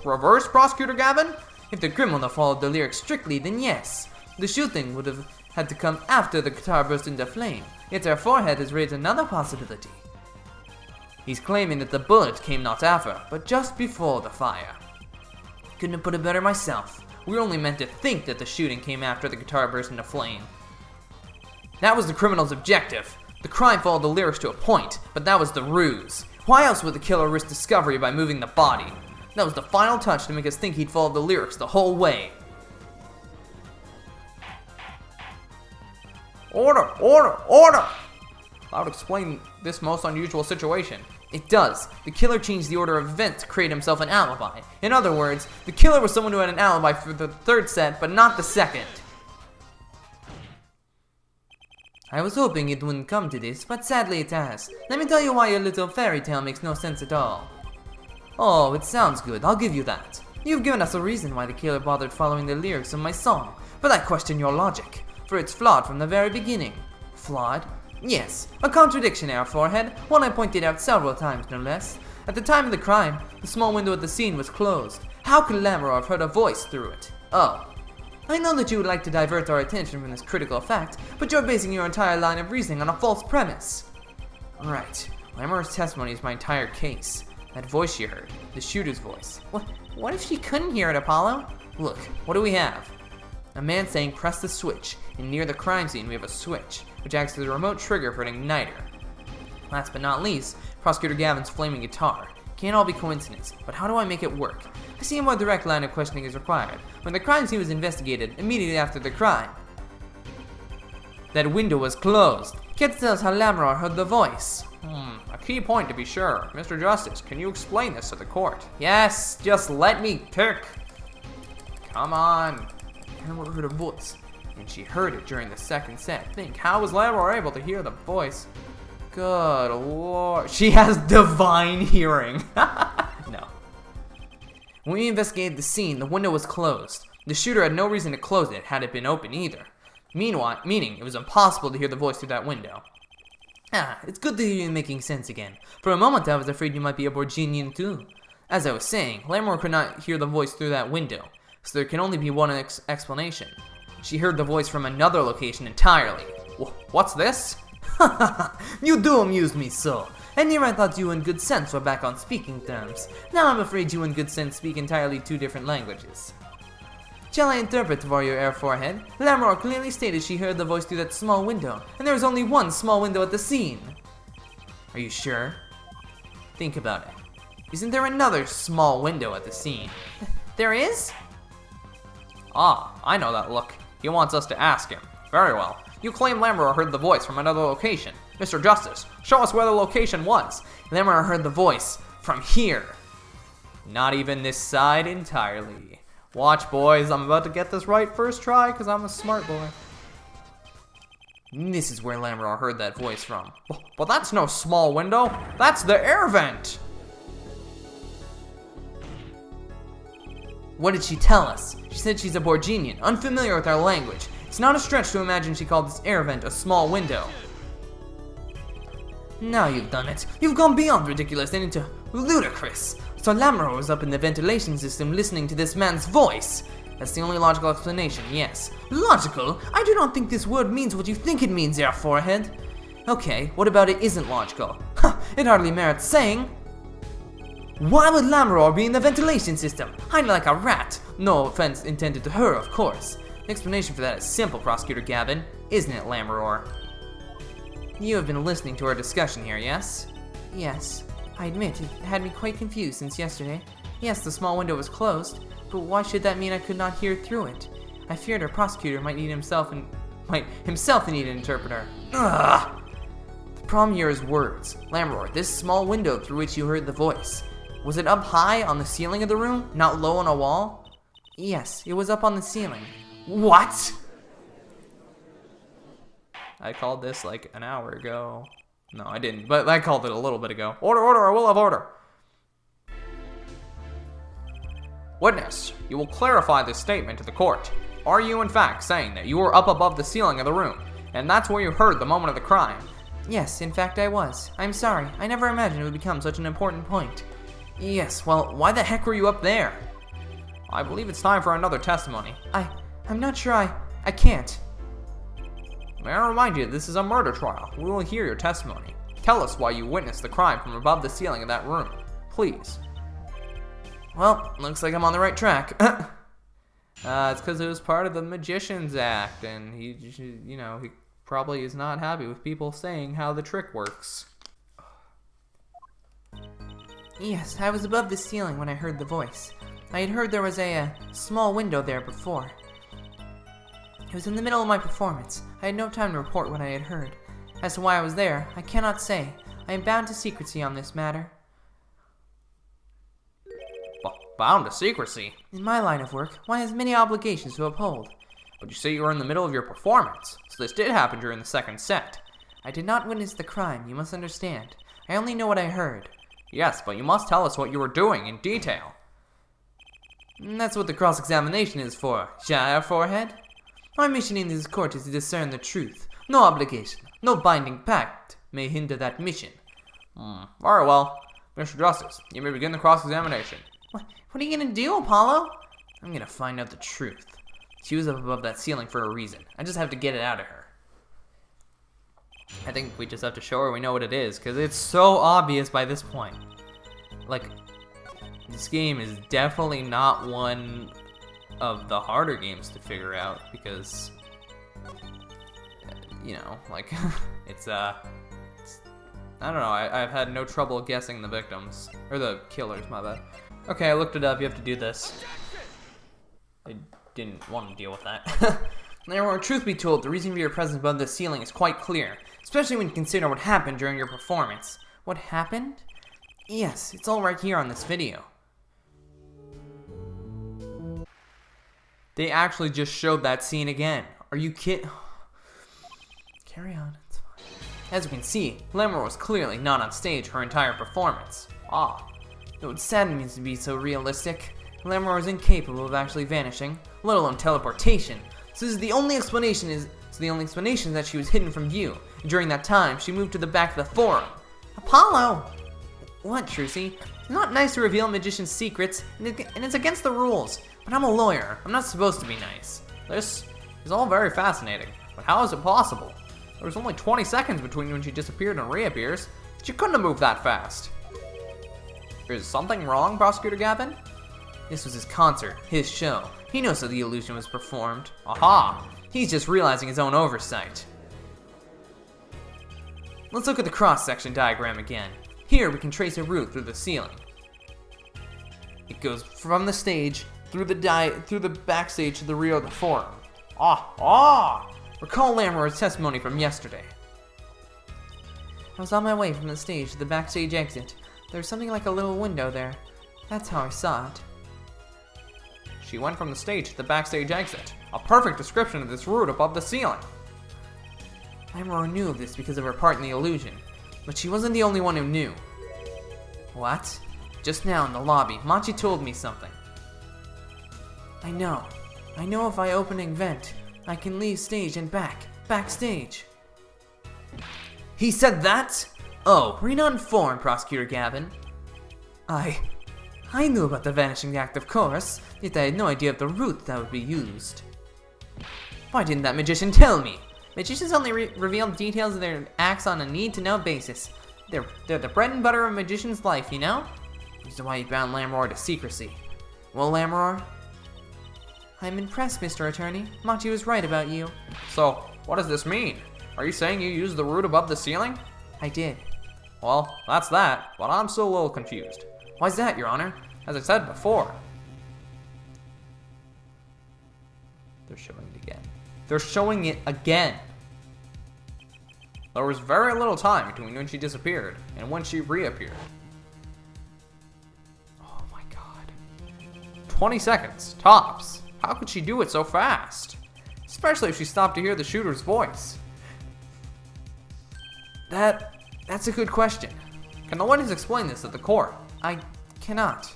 Reverse, Prosecutor Gavin? If the criminal followed the lyrics strictly, then yes. The shooting would have had to come after the guitar burst into flame. Yet our forehead has raised another possibility. He's claiming that the bullet came not after, but just before the fire. Couldn't have put it better myself. We were only meant to think that the shooting came after the guitar burst into flame. That was the criminal's objective. The crime followed the lyrics to a point, but that was the ruse. Why else would the killer risk discovery by moving the body? That was the final touch to make us think he'd followed the lyrics the whole way. Order! That would explain this most unusual situation. It does. The killer changed the order of events to create himself an alibi. In other words, the killer was someone who had an alibi for the third set, but not the second. I was hoping it wouldn't come to this, but sadly it has. Let me tell you why your little fairy tale makes no sense at all. Oh, it sounds good, I'll give you that. You've given us a reason why the killer bothered following the lyrics of my song, but I question your logic, for it's flawed from the very beginning. Flawed? Yes, a contradiction, our forehead, one I pointed out several times, no less. At the time of the crime, the small window at the scene was closed. How could Lamoureux have heard a voice through it? Oh. I know that you would like to divert our attention from this critical fact, but you're basing your entire line of reasoning on a false premise. Right. Lamoureux's testimony is my entire case. That voice you heard, the shooter's voice. What if she couldn't hear it, Apollo? Look, what do we have? A man saying press the switch, and near the crime scene we have a switch, which acts as a remote trigger for an igniter. Last but not least, Prosecutor Gavin's flaming guitar. Can't all be coincidence, but how do I make it work? I see a more direct line of questioning is required. When the crime scene was investigated, immediately after the crime, that window was closed. Can't tell us how Lamoureux heard the voice. A key point to be sure. Mr. Justice, can you explain this to the court? Yes, just let me pick. Come on. Lamoureux heard a voice, and she heard it during the second set. Think, how was Lamoureux able to hear the voice? Good lord. She has divine hearing. No. When we investigated the scene, the window was closed. The shooter had no reason to close it had it been open either. Meaning it was impossible to hear the voice through that window. It's good to hear you making sense again. For a moment I was afraid you might be a Borginian too. As I was saying, Lamoureux could not hear the voice through that window, so there can only be one explanation. She heard the voice from another location entirely. What's this? You do amuse me so. And here I thought you and Good Sense were back on speaking terms. Now I'm afraid you and Good Sense speak entirely two different languages. Shall I interpret for you, Air Forehead? Lamoureux clearly stated she heard the voice through that small window, and there was only one small window at the scene. Are you sure? Think about it. Isn't there another small window at the scene? There is? Ah, I know that look. He wants us to ask him. Very well. You claim Lamoureux heard the voice from another location. Mr. Justice, show us where the location was. Lamoureux heard the voice from here. Not even this side entirely. Watch, boys, I'm about to get this right first try, because I'm a smart boy. This is where Lamoureux heard that voice from. But that's no small window. That's the air vent. What did she tell us? She said she's a Borginian, unfamiliar with our language. It's not a stretch to imagine she called this air vent a small window. Now you've done it. You've gone beyond ridiculous and into ludicrous. So Lamro was up in the ventilation system listening to this man's voice. That's the only logical explanation, yes. Logical? I do not think this word means what you think it means, Air Forehead. Okay, what about it isn't logical? It hardly merits saying. Why would Lamroar be in the ventilation system, hiding like a rat? No offense intended to her, of course. The explanation for that is simple, Prosecutor Gavin. Isn't it, Lamroar? You have been listening to our discussion here, yes? Yes. I admit, it had me quite confused since yesterday. Yes, the small window was closed, but why should that mean I could not hear through it? I feared our prosecutor might himself need an interpreter. Ugh! The problem here is words. Lamroar, this small window through which you heard the voice. Was it up high on the ceiling of the room, not low on a wall? Yes, it was up on the ceiling. What? I called this like an hour ago. No, I didn't, but I called it a little bit ago. Order, order, I will have order. Witness, you will clarify this statement to the court. Are you in fact saying that you were up above the ceiling of the room, and that's where you heard the moment of the crime? Yes, in fact I was. I'm sorry, I never imagined it would become such an important point. Yes, well, why the heck were you up there? I believe it's time for another testimony. I'm not sure I can't. May I remind you, this is a murder trial. We will hear your testimony. Tell us why you witnessed the crime from above the ceiling of that room. Please. Well, looks like I'm on the right track. It's because it was part of the Magician's Act, and he probably is not happy with people saying how the trick works. Yes, I was above the ceiling when I heard the voice. I had heard there was a small window there before. It was in the middle of my performance. I had no time to report what I had heard. As to why I was there, I cannot say. I am bound to secrecy on this matter. Bound to secrecy? In my line of work, one has many obligations to uphold. But you say you were in the middle of your performance, so this did happen during the second set. I did not witness the crime, you must understand. I only know what I heard. Yes, but you must tell us what you were doing in detail. That's what the cross-examination is for, Air Forehead. My mission in this court is to discern the truth. No obligation, no binding pact may hinder that mission. Very well. Mr. Justice, you may begin the cross-examination. What are you gonna do, Apollo? I'm gonna find out the truth. She was up above that ceiling for a reason. I just have to get it out of her. I think we just have to show her we know what it is, because it's so obvious by this point. Like, this game is definitely not one of the harder games to figure out, because, it's I don't know, I've had no trouble guessing the victims, or the killers, my bad. Okay, I looked it up, you have to do this. I didn't want to deal with that. Now, truth be told, the reason for your presence above the ceiling is quite clear, especially when you consider what happened during your performance. What happened? Yes, it's all right here on this video. They actually just showed that scene again. Are you kidding? Carry on, it's fine. As you can see, Lamroar was clearly not on stage her entire performance. It would sadden me to be so realistic. Lamroar is incapable of actually vanishing, let alone teleportation. So the only explanation is that she was hidden from view. And during that time, she moved to the back of the forum. Apollo! What, Trucy? It's not nice to reveal magician's secrets, and it's against the rules. But I'm a lawyer. I'm not supposed to be nice. This is all very fascinating, but how is it possible? There was only 20 seconds between when she disappeared and reappears. She couldn't have moved that fast. Is something wrong, Prosecutor Gavin? This was his concert, his show. He knows how the illusion was performed. Aha! He's just realizing his own oversight. Let's look at the cross-section diagram again. Here we can trace a route through the ceiling. It goes from the stage, through the backstage to the rear of the forum. Recall Lamroar's testimony from yesterday. I was on my way from the stage to the backstage exit. There was something like a little window there. That's how I saw it. She went from the stage to the backstage exit. A perfect description of this route above the ceiling. Lamroar knew of this because of her part in the illusion, but she wasn't the only one who knew. What? Just now in the lobby, Machi told me something. I know. I know if I open a vent, I can leave stage and backstage. He said that? Oh, Were you not informed, Prosecutor Gavin? I knew about the vanishing act, of course, yet I had no idea of the route that would be used. Why didn't that magician tell me? Magicians only reveal details of their acts on a need-to-know basis. They're the bread and butter of a magician's life, you know? Which is why you bound Lamroar to secrecy. Well, Lamroar? I'm impressed, Mr. Attorney. Machi was right about you. So, what does this mean? Are you saying you used the route above the ceiling? I did. Well, that's that, but I'm still a little confused. Why's that, Your Honor? As I said before. They're showing it again. They're showing it again. There was very little time between when she disappeared and when she reappeared. Oh my god. 20 seconds, tops. How could she do it so fast? Especially if she stopped to hear the shooter's voice. That's a good question. Can the witness explain this at the court? I cannot.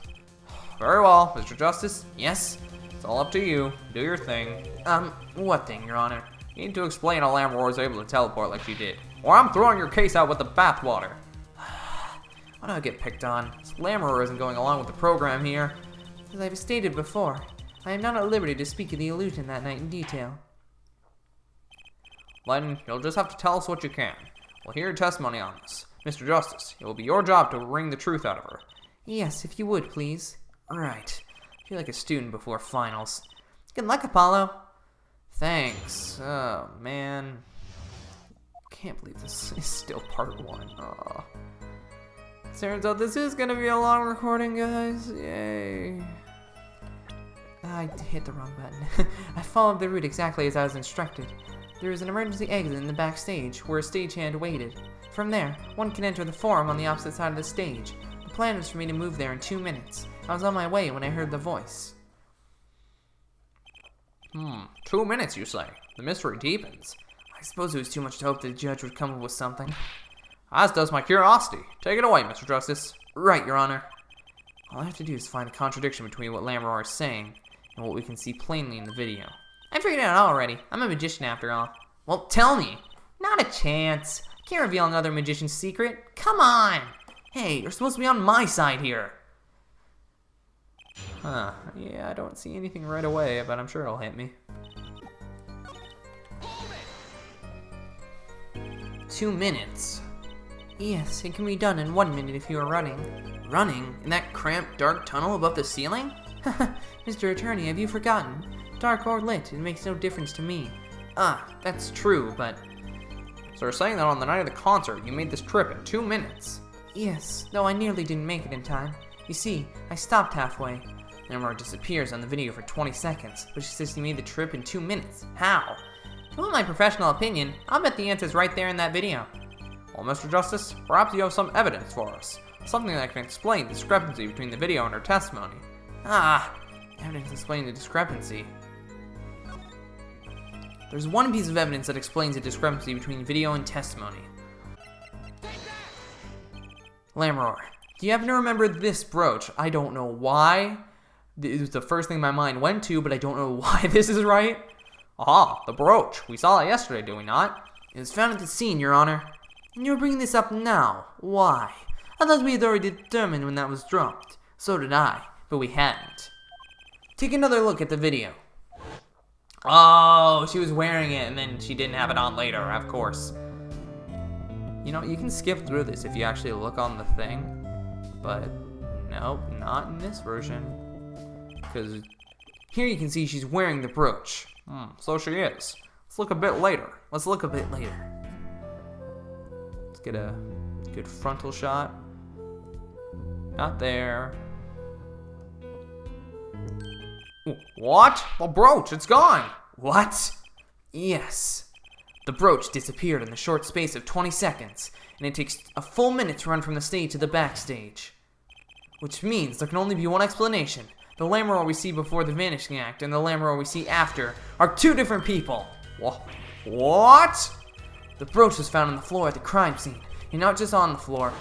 Very well, Mr. Justice. Yes, it's all up to you. Do your thing. What thing, Your Honor? You need to explain how Lamroar was able to teleport like she did, or I'm throwing your case out with the bathwater. Why do I get picked on? Lamroar isn't going along with the program here. As I've stated before, I am not at liberty to speak of the illusion that night in detail. Then you'll just have to tell us what you can. We'll hear your testimony on this. Mr. Justice, it will be your job to wring the truth out of her. Yes, if you would, please. Right. I feel like a student before finals. Good luck, Apollo. Thanks. Oh, man. Can't believe this is still part 1. Oh. Turns out this is gonna be a long recording, guys. Yay. I hit the wrong button. I followed the route exactly as I was instructed. There was an emergency exit in the backstage where a stagehand waited. From there, one can enter the forum on the opposite side of the stage. The plan was for me to move there in 2 minutes. I was on my way when I heard the voice. 2 minutes, you say? The mystery deepens. I suppose it was too much to hope the judge would come up with something. As does my curiosity. Take it away, Mr. Justice. Right, Your Honor. All I have to do is find a contradiction between what Lamroar is saying and what we can see plainly in the video. I figured it out already. I'm a magician after all. Well, tell me. Not a chance. Can't reveal another magician's secret. Come on. Hey, you're supposed to be on my side here. Huh. Yeah, I don't see anything right away, but I'm sure it'll hit me. 2 minutes. Yes, it can be done in 1 minute if you are running. Running? In that cramped, dark tunnel above the ceiling? Mr. Attorney, have you forgotten? Dark or lit, it makes no difference to me. Ah, that's true, but... So you're saying that on the night of the concert, you made this trip in 2 minutes? Yes, though I nearly didn't make it in time. You see, I stopped halfway. Lamroar disappears on the video for 20 seconds, but she says he made the trip in 2 minutes. How? If you want my professional opinion, I'll bet the answer's right there in that video. Well, Mr. Justice, perhaps you have some evidence for us. Something that can explain the discrepancy between the video and her testimony. Ah, evidence explaining the discrepancy. There's one piece of evidence that explains the discrepancy between video and testimony. Lamroar, do you happen to remember this brooch? I don't know why. It was the first thing my mind went to, but I don't know why this is right. Aha, the brooch. We saw it yesterday, did we not? It was found at the scene, Your Honor. And you're bringing this up now. Why? I thought we had already determined when that was dropped. So did I, but we hadn't. Take another look at the video. Oh, she was wearing it and then she didn't have it on later, of course. You know, you can skip through this if you actually look on the thing. But, nope, not in this version. Because here you can see she's wearing the brooch. So she is. Let's look a bit later. Let's get a good frontal shot. Not there. What? The brooch, it's gone. What? Yes. The brooch disappeared in the short space of 20 seconds, and it takes a full minute to run from the stage to the backstage. Which means there can only be one explanation. The Lamroar we see before the vanishing act and the Lamroar we see after are two different people. What? The brooch was found on the floor at the crime scene, and not just on the floor,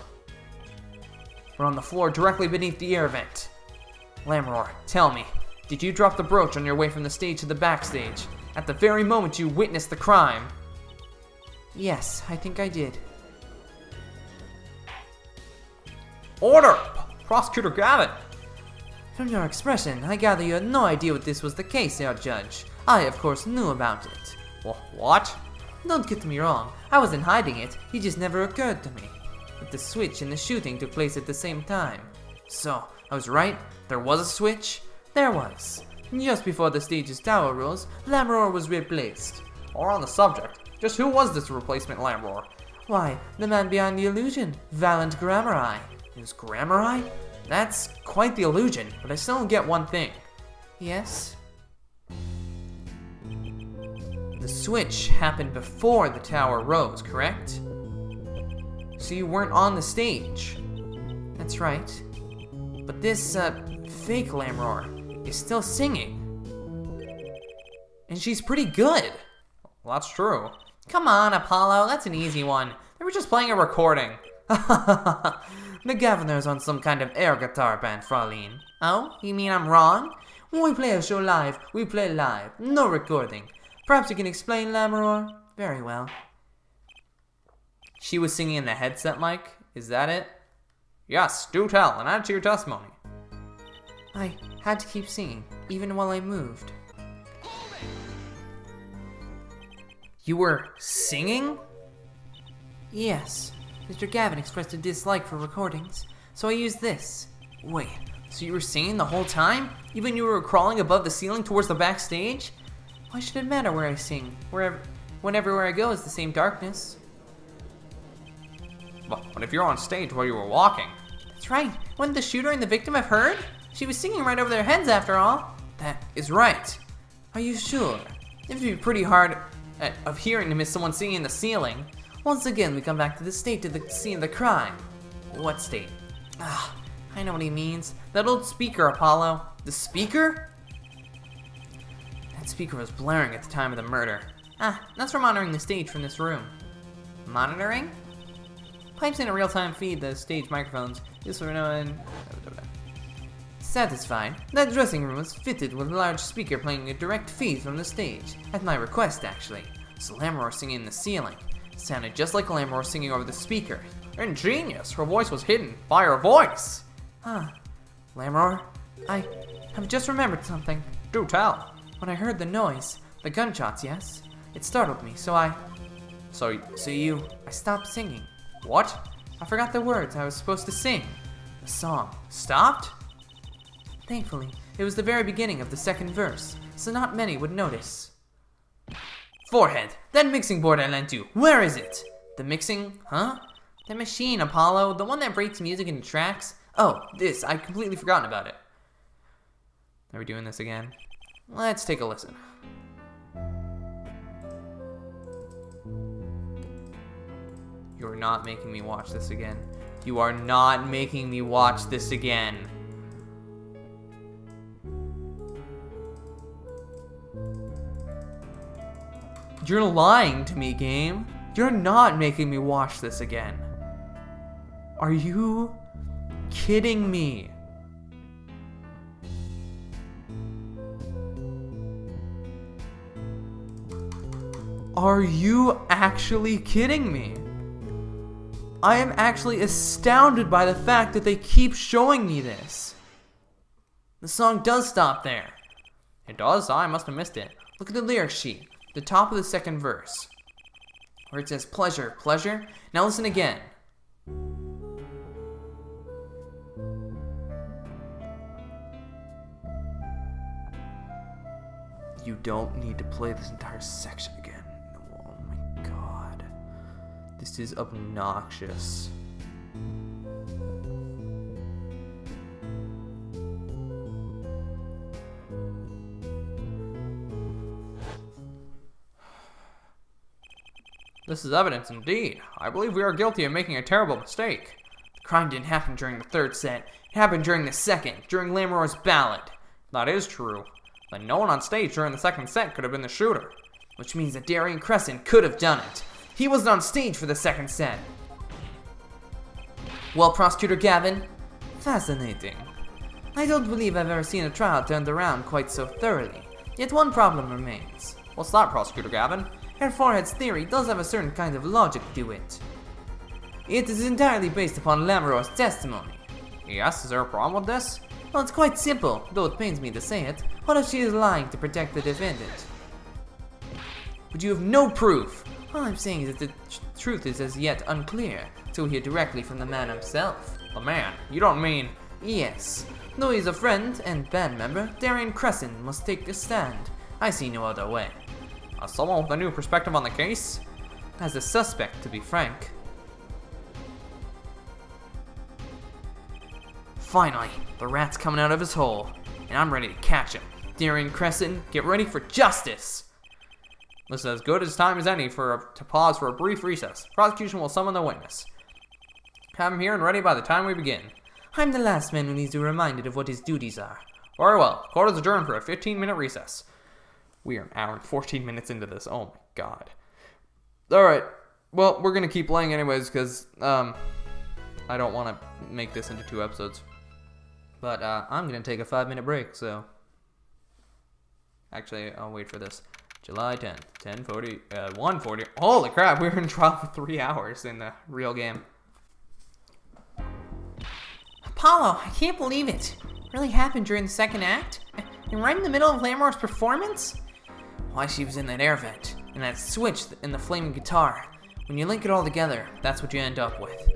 but on the floor directly beneath the air vent. Lamroar, tell me, Did you drop the brooch on your way from the stage to the backstage, at the very moment you witnessed the crime? Yes, I think I did. Order! Prosecutor Gavin! From your expression, I gather you had no idea what this was the case, Your Judge. I, of course, knew about it. What? Don't get me wrong, I wasn't hiding it, it just never occurred to me. But the switch and the shooting took place at the same time. So, I was right, there was a switch? There was. Just before the stage's tower rose, Lamroar was replaced. Or on the subject, just who was this replacement Lamroar? Why, the man behind the illusion, Valent Grammari. It was Grammari? That's quite the illusion, but I still don't get one thing. Yes? The switch happened before the tower rose, correct? So you weren't on the stage. That's right. But this, fake Lamroar is still singing. And she's pretty good. Well, that's true. Come on, Apollo, that's an easy one. They were just playing a recording. The governor's on some kind of air guitar band, Fraulein. Oh, you mean I'm wrong? When we play a show live, we play live, no recording. Perhaps you can explain, Lamroar? Very well. She was singing in the headset mic? Is that it? Yes, do tell, and add to your testimony. I had to keep singing, even while I moved. You were singing? Yes. Mr. Gavin expressed a dislike for recordings, so I used this. Wait, so you were singing the whole time? Even when you were crawling above the ceiling towards the backstage? Why should it matter where I sing? When everywhere I go is the same darkness. But if you're on stage while you were walking... That's right. Wouldn't the shooter and the victim have heard? She was singing right over their heads after all. That is right. Are you sure? It would be pretty hard of hearing to miss someone singing in the ceiling. Once again, we come back to the state of the scene of the crime. What state? Ah, I know what he means. That old speaker, Apollo. The speaker? That speaker was blaring at the time of the murder. Ah, that's for monitoring the stage from this room. Monitoring? Pipes in a real-time feed the stage microphones. This will know and... Satisfied, that dressing room was fitted with a large speaker playing a direct feed from the stage. At my request, actually. So Lamroar singing in the ceiling. Sounded just like Lamroar singing over the speaker. Ingenious! Her voice was hidden by her voice! Huh. Lamroar, I have just remembered something. Do tell. When I heard the noise, the gunshots, yes? It startled me, so I stopped singing. What? I forgot the words I was supposed to sing. The song stopped? Thankfully, it was the very beginning of the second verse, so not many would notice. Forehead, that mixing board I lent you, where is it? The mixing, huh? The machine, Apollo, the one that breaks music into tracks? Oh, this, I'd completely forgotten about it. Are we doing this again? Let's take a listen. You're not making me watch this again. You are not making me watch this again. You're lying to me, game. You're not making me watch this again. Are you kidding me? Are you actually kidding me? I am actually astounded by the fact that they keep showing me this. The song does stop there. It does? I must have missed it. Look at the lyric sheet, the top of the second verse, where it says pleasure, pleasure. Now listen again. You don't need to play this entire section again. Oh my god. This is obnoxious. This is evidence indeed. I believe we are guilty of making a terrible mistake. The crime didn't happen during the third set. It happened during the second, during Lamroar's ballad. That is true. But no one on stage during the second set could have been the shooter. Which means that Darian Crescent could have done it. He wasn't on stage for the second set. Well, Prosecutor Gavin, fascinating. I don't believe I've ever seen a trial turned around quite so thoroughly. Yet one problem remains. What's that, Prosecutor Gavin? Herr Forehead's theory does have a certain kind of logic to it. It is entirely based upon Lamoureux's testimony. Yes, is there a problem with this? Well, it's quite simple, though it pains me to say it. What if she is lying to protect the defendant? But you have no proof. All I'm saying is that the truth is as yet unclear, till we hear directly from the man himself. The man? You don't mean... Yes. Though he's a friend and band member, Darian Crescent must take a stand. I see no other way. As someone with a new perspective on the case? As a suspect, to be frank. Finally, the rat's coming out of his hole, and I'm ready to catch him. Darian Crescent, get ready for justice! This is as good as time as any to pause for a brief recess. Prosecution will summon the witness. Have him here and ready by the time we begin. I'm the last man who needs to be reminded of what his duties are. Very well. Court is adjourned for a 15-minute recess. We are an hour and 14 minutes into this. Oh my god. Alright. Well, we're going to keep playing anyways because I don't want to make this into 2 episodes. But I'm going to take a 5-minute break, so... Actually, I'll wait for this. July 10th, 10:40, 1:40. Holy crap, we were in trial for 3 hours in the real game. Apollo, I can't believe it. It really happened during the second act? And right in the middle of Lamoureux's performance? Why, she was in that air vent, and that switch in the flaming guitar. When you link it all together, that's what you end up with.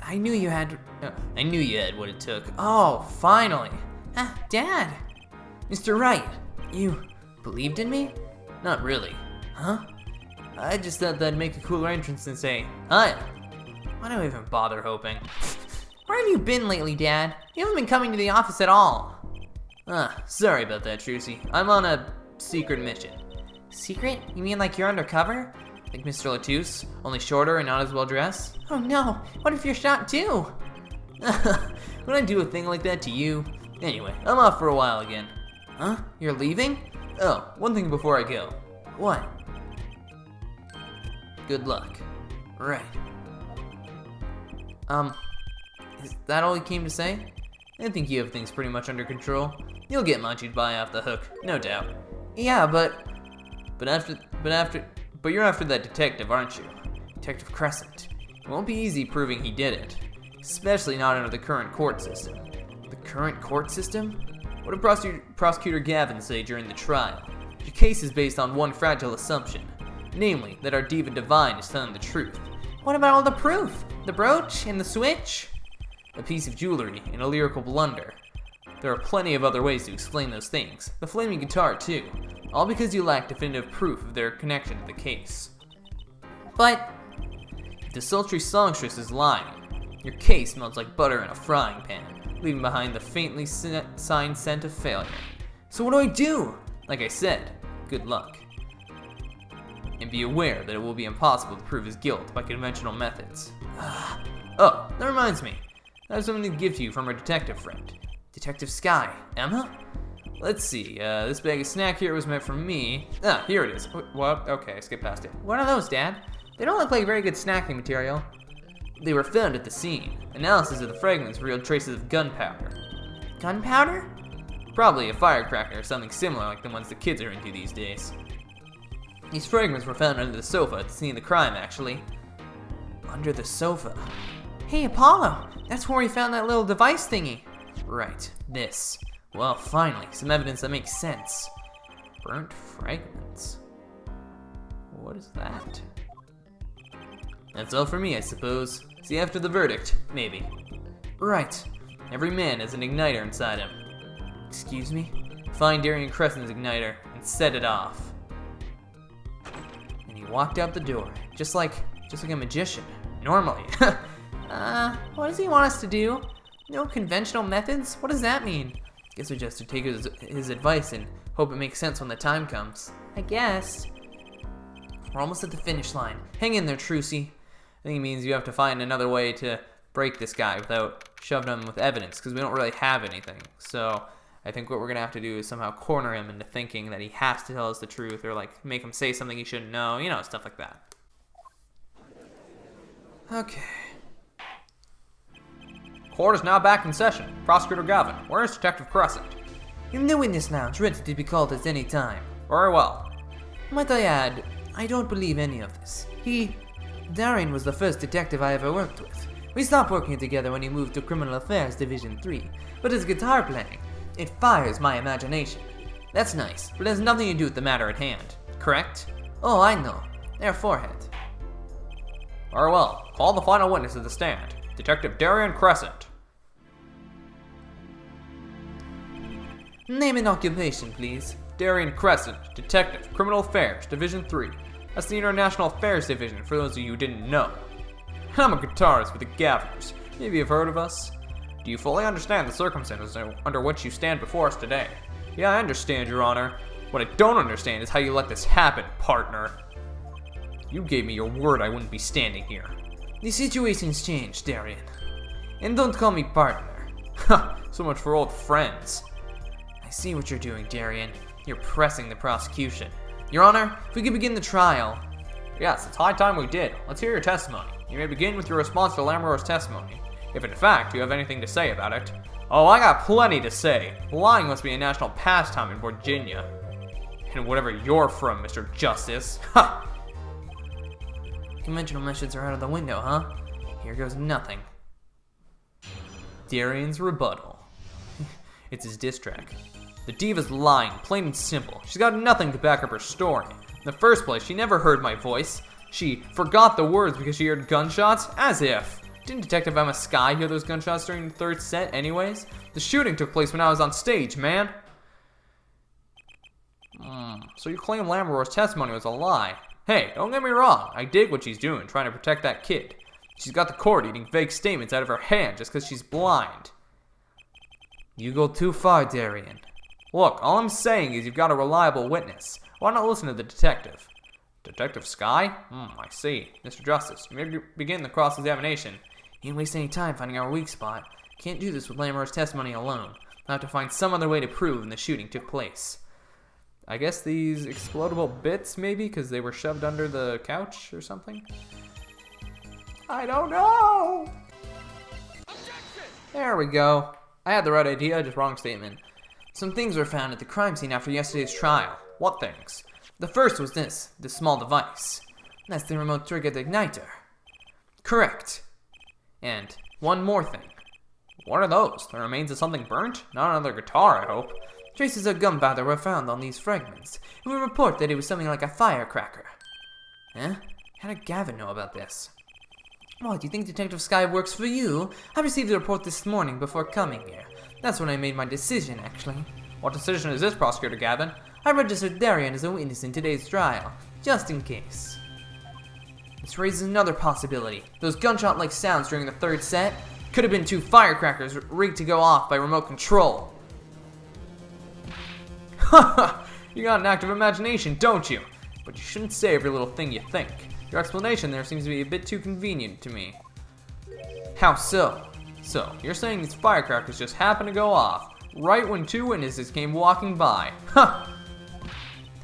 I knew you had what it took. Oh, finally. Dad. Mr. Wright, you believed in me? Not really. Huh? I just thought that'd make a cooler entrance and say, hi. Why do I even bother hoping? Where have you been lately, Dad? You haven't been coming to the office at all. Sorry about that, Trucy. I'm on a secret mission. Secret? You mean like you're undercover? Like Mr. Latouche, only shorter and not as well dressed? Oh no, what if you're shot too? Would I do a thing like that to you? Anyway, I'm off for a while again. Huh? You're leaving? Oh, one thing before I go. What? Good luck. Right. Is that all you came to say? I think you have things pretty much under control. You'll get Machi's buy off the hook, no doubt. Yeah, but you're after that detective, aren't you? Detective Crescent. It won't be easy proving he did it, especially not under the current court system. The current court system? What did Prosecutor Gavin say during the trial? Your case is based on one fragile assumption, namely that our diva divine is telling the truth. What about all the proof? The brooch and the switch? A piece of jewelry and a lyrical blunder. There are plenty of other ways to explain those things. The flaming guitar too. All because you lack definitive proof of their connection to the case. But if the sultry songstress is lying, your case smells like butter in a frying pan, leaving behind the faintly signed scent of failure. So what do I do? Like I said, good luck. And be aware that it will be impossible to prove his guilt by conventional methods. Oh, that reminds me. I have something to give to you from our detective friend. Detective Sky. Emma? Let's see, this bag of snack here was meant for me. Here it is. What? Okay, I skipped past it. What are those, Dad? They don't look like very good snacking material. They were found at the scene. Analysis of the fragments revealed traces of gunpowder. Gunpowder? Probably a firecracker or something similar like the ones the kids are into these days. These fragments were found under the sofa at the scene of the crime, actually. Under the sofa? Hey, Apollo! That's where we found that little device thingy. Right, this. Well, finally, some evidence that makes sense. Burnt fragments. What is that? That's all for me, I suppose. See you after the verdict, maybe. Right. Every man has an igniter inside him. Excuse me? Find Darian Crescent's igniter and set it off. And he walked out the door, just like a magician. Normally. What does he want us to do? No conventional methods? What does that mean? Guess we just have to take his advice and hope it makes sense when the time comes. I guess. We're almost at the finish line. Hang in there, Trucy. I think it means you have to find another way to break this guy without shoving him with evidence, because we don't really have anything. So I think what we're going to have to do is somehow corner him into thinking that he has to tell us the truth, or like make him say something he shouldn't know, you know, stuff like that. Okay. Court is now back in session. Prosecutor Gavin, where is Detective Crescent? In the witness lounge, ready to be called at any time. Very well. Might I add, I don't believe any of this. Darian was the first detective I ever worked with. We stopped working together when he moved to Criminal Affairs Division 3, but his guitar playing, it fires my imagination. That's nice, but it has nothing to do with the matter at hand, correct? Oh, I know. Their forehead. Very well. Call the final witness to the stand. Detective Darian Crescent. Name and occupation, please. Darian Crescent, Detective, Criminal Affairs, Division 3. That's the International Affairs Division, for those of you who didn't know. I'm a guitarist with the Gaviners. Maybe you've heard of us? Do you fully understand the circumstances under which you stand before us today? Yeah, I understand, Your Honor. What I don't understand is how you let this happen, partner. You gave me your word I wouldn't be standing here. The situation's changed, Darian. And don't call me partner. Ha! So much for old friends. I see what you're doing, Darian. You're pressing the prosecution. Your Honor, if we could begin the trial. Yes, it's high time we did. Let's hear your testimony. You may begin with your response to Lamoureux's testimony, if in fact you have anything to say about it. Oh, I got plenty to say. Lying must be a national pastime in Virginia. And whatever you're from, Mr. Justice. Ha! Conventional methods are out of the window, huh? Here goes nothing. Darian's rebuttal. It's his diss track. The diva's lying, plain and simple. She's got nothing to back up her story. In the first place, she never heard my voice. She forgot the words because she heard gunshots? As if. Didn't Detective Emma Skye hear those gunshots during the third set anyways? The shooting took place when I was on stage, man. So you claim Lamoureux's testimony was a lie. Hey, don't get me wrong. I dig what she's doing, trying to protect that kid. She's got the court eating vague statements out of her hand just because she's blind. You go too far, Darian. Look, all I'm saying is you've got a reliable witness. Why not listen to the detective? Detective Skye? I see. Mr. Justice, you may begin the cross-examination. You ain't waste any time finding our weak spot. Can't do this with Lamoureux's testimony alone. I'll have to find some other way to prove when the shooting took place. I guess these explodable bits, maybe, because they were shoved under the couch or something? I don't know! There we go. I had the right idea, just wrong statement. Some things were found at the crime scene after yesterday's trial. What things? The first was this small device. That's the remote triggered igniter. Correct. And one more thing. What are those? The remains of something burnt? Not another guitar, I hope. Traces of gunpowder were found on these fragments, and we report that it was something like a firecracker. Huh? How did Gavin know about this? What, do you think Detective Skye works for you? I received a report this morning before coming here. That's when I made my decision, actually. What decision is this, Prosecutor Gavin? I registered Darian as a witness in today's trial, just in case. This raises another possibility. Those gunshot-like sounds during the third set could have been two firecrackers rigged to go off by remote control. Haha! You got an active imagination, don't you? But you shouldn't say every little thing you think. Your explanation there seems to be a bit too convenient to me. How so? So, you're saying these firecrackers just happened to go off, right when two witnesses came walking by. Huh!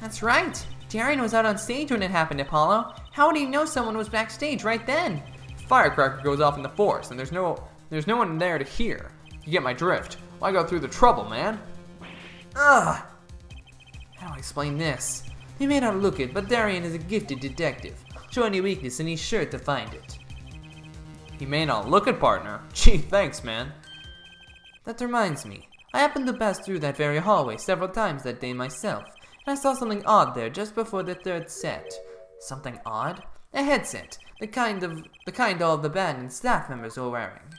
That's right. Darian was out on stage when it happened, Apollo. How would he know someone was backstage right then? The firecracker goes off in the forest, and there's no one there to hear. You get my drift. Why go through the trouble, man? Ugh! How do I explain this? He may not look it, but Darian is a gifted detective. Show any weakness and he's sure to find it. He may not look it, partner. Gee, thanks, man. That reminds me. I happened to pass through that very hallway several times that day myself, and I saw something odd there just before the third set. Something odd? A headset. The kind all the band and staff members were wearing.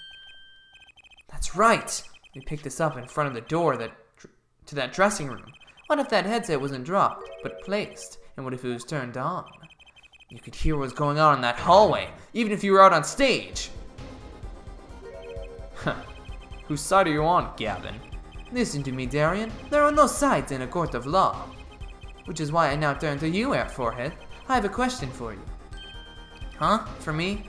That's right! We picked this up in front of the door to that dressing room. What if that headset wasn't dropped, but placed? And what if it was turned on? You could hear what was going on in that hallway, even if you were out on stage. Huh. Whose side are you on, Gavin? Listen to me, Darian. There are no sides in a court of law. Which is why I now turn to you, Air Forehead. I have a question for you. Huh? For me?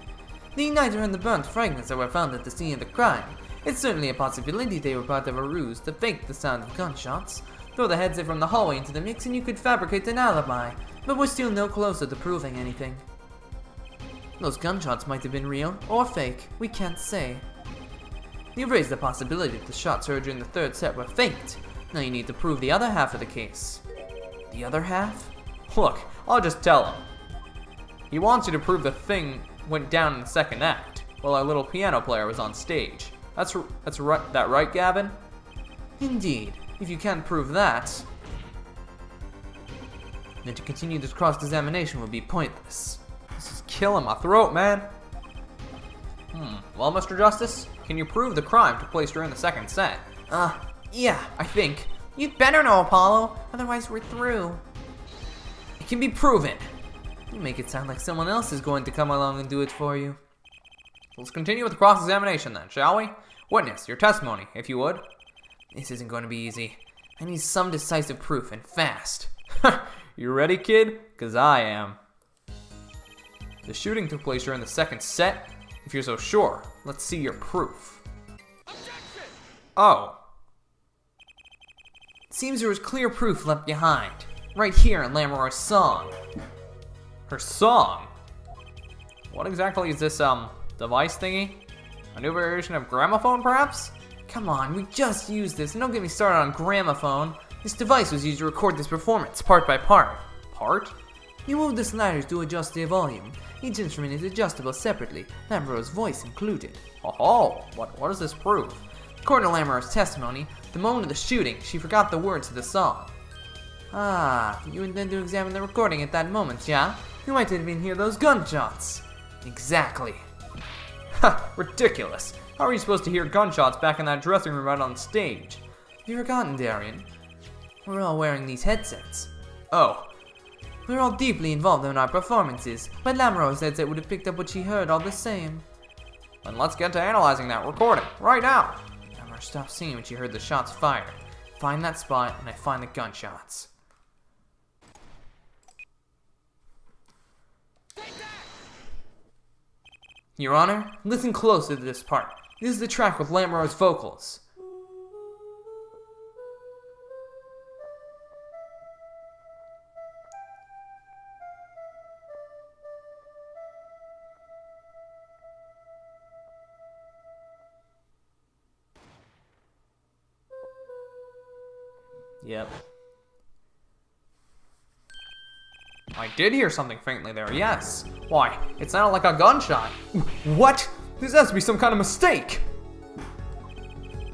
The igniter and the burnt fragments that were found at the scene of the crime. It's certainly a possibility they were part of a ruse to fake the sound of gunshots. Throw the headset from the hallway into the mix and you could fabricate an alibi. But we're still no closer to proving anything. Those gunshots might have been real or fake. We can't say. You've raised the possibility that the shots heard during the third set were faked. Now you need to prove the other half of the case. The other half? Look, I'll just tell him. He wants you to prove the thing went down in the second act, while our little piano player was on stage. That's right, Gavin? Indeed. If you can't prove that, then to continue this cross-examination will be pointless. This is killing my throat, man. Well, Mr. Justice, can you prove the crime took place during the second set? Yeah, I think. You'd better know, Apollo, otherwise we're through. It can be proven. You make it sound like someone else is going to come along and do it for you. Let's continue with the cross-examination then, shall we? Witness, your testimony, if you would. This isn't going to be easy. I need some decisive proof, and fast. You ready, kid? 'Cause I am. The shooting took place during the second set? If you're so sure, let's see your proof. Objection! Oh. It seems there was clear proof left behind. Right here in Lamorar's song. Her song? What exactly is this, device thingy? A new variation of gramophone, perhaps? Come on, we just used this, and don't get me started on gramophone. This device was used to record this performance, part by part. Part? You move the sliders to adjust their volume. Each instrument is adjustable separately, Lamorar's voice included. Oh, what does this prove? According to Lamorar's testimony, the moment of the shooting, she forgot the words to the song. Ah, you intend to examine the recording at that moment, yeah? You might even hear those gunshots. Exactly. Ha, ridiculous. How are you supposed to hear gunshots back in that dressing room right on stage? Have you forgotten, Darian? We're all wearing these headsets. Oh. We're all deeply involved in our performances, but Lamorar's headset would have picked up what she heard all the same. Then let's get to analyzing that recording, right now. Lamorar stopped singing when she heard the shots fired. Find that spot, and I find the gunshots. Your Honor, listen closely to this part. This is the track with Lamorar's vocals. Yep. I did hear something faintly there, yes. Why, it sounded like a gunshot. What? This has to be some kind of mistake.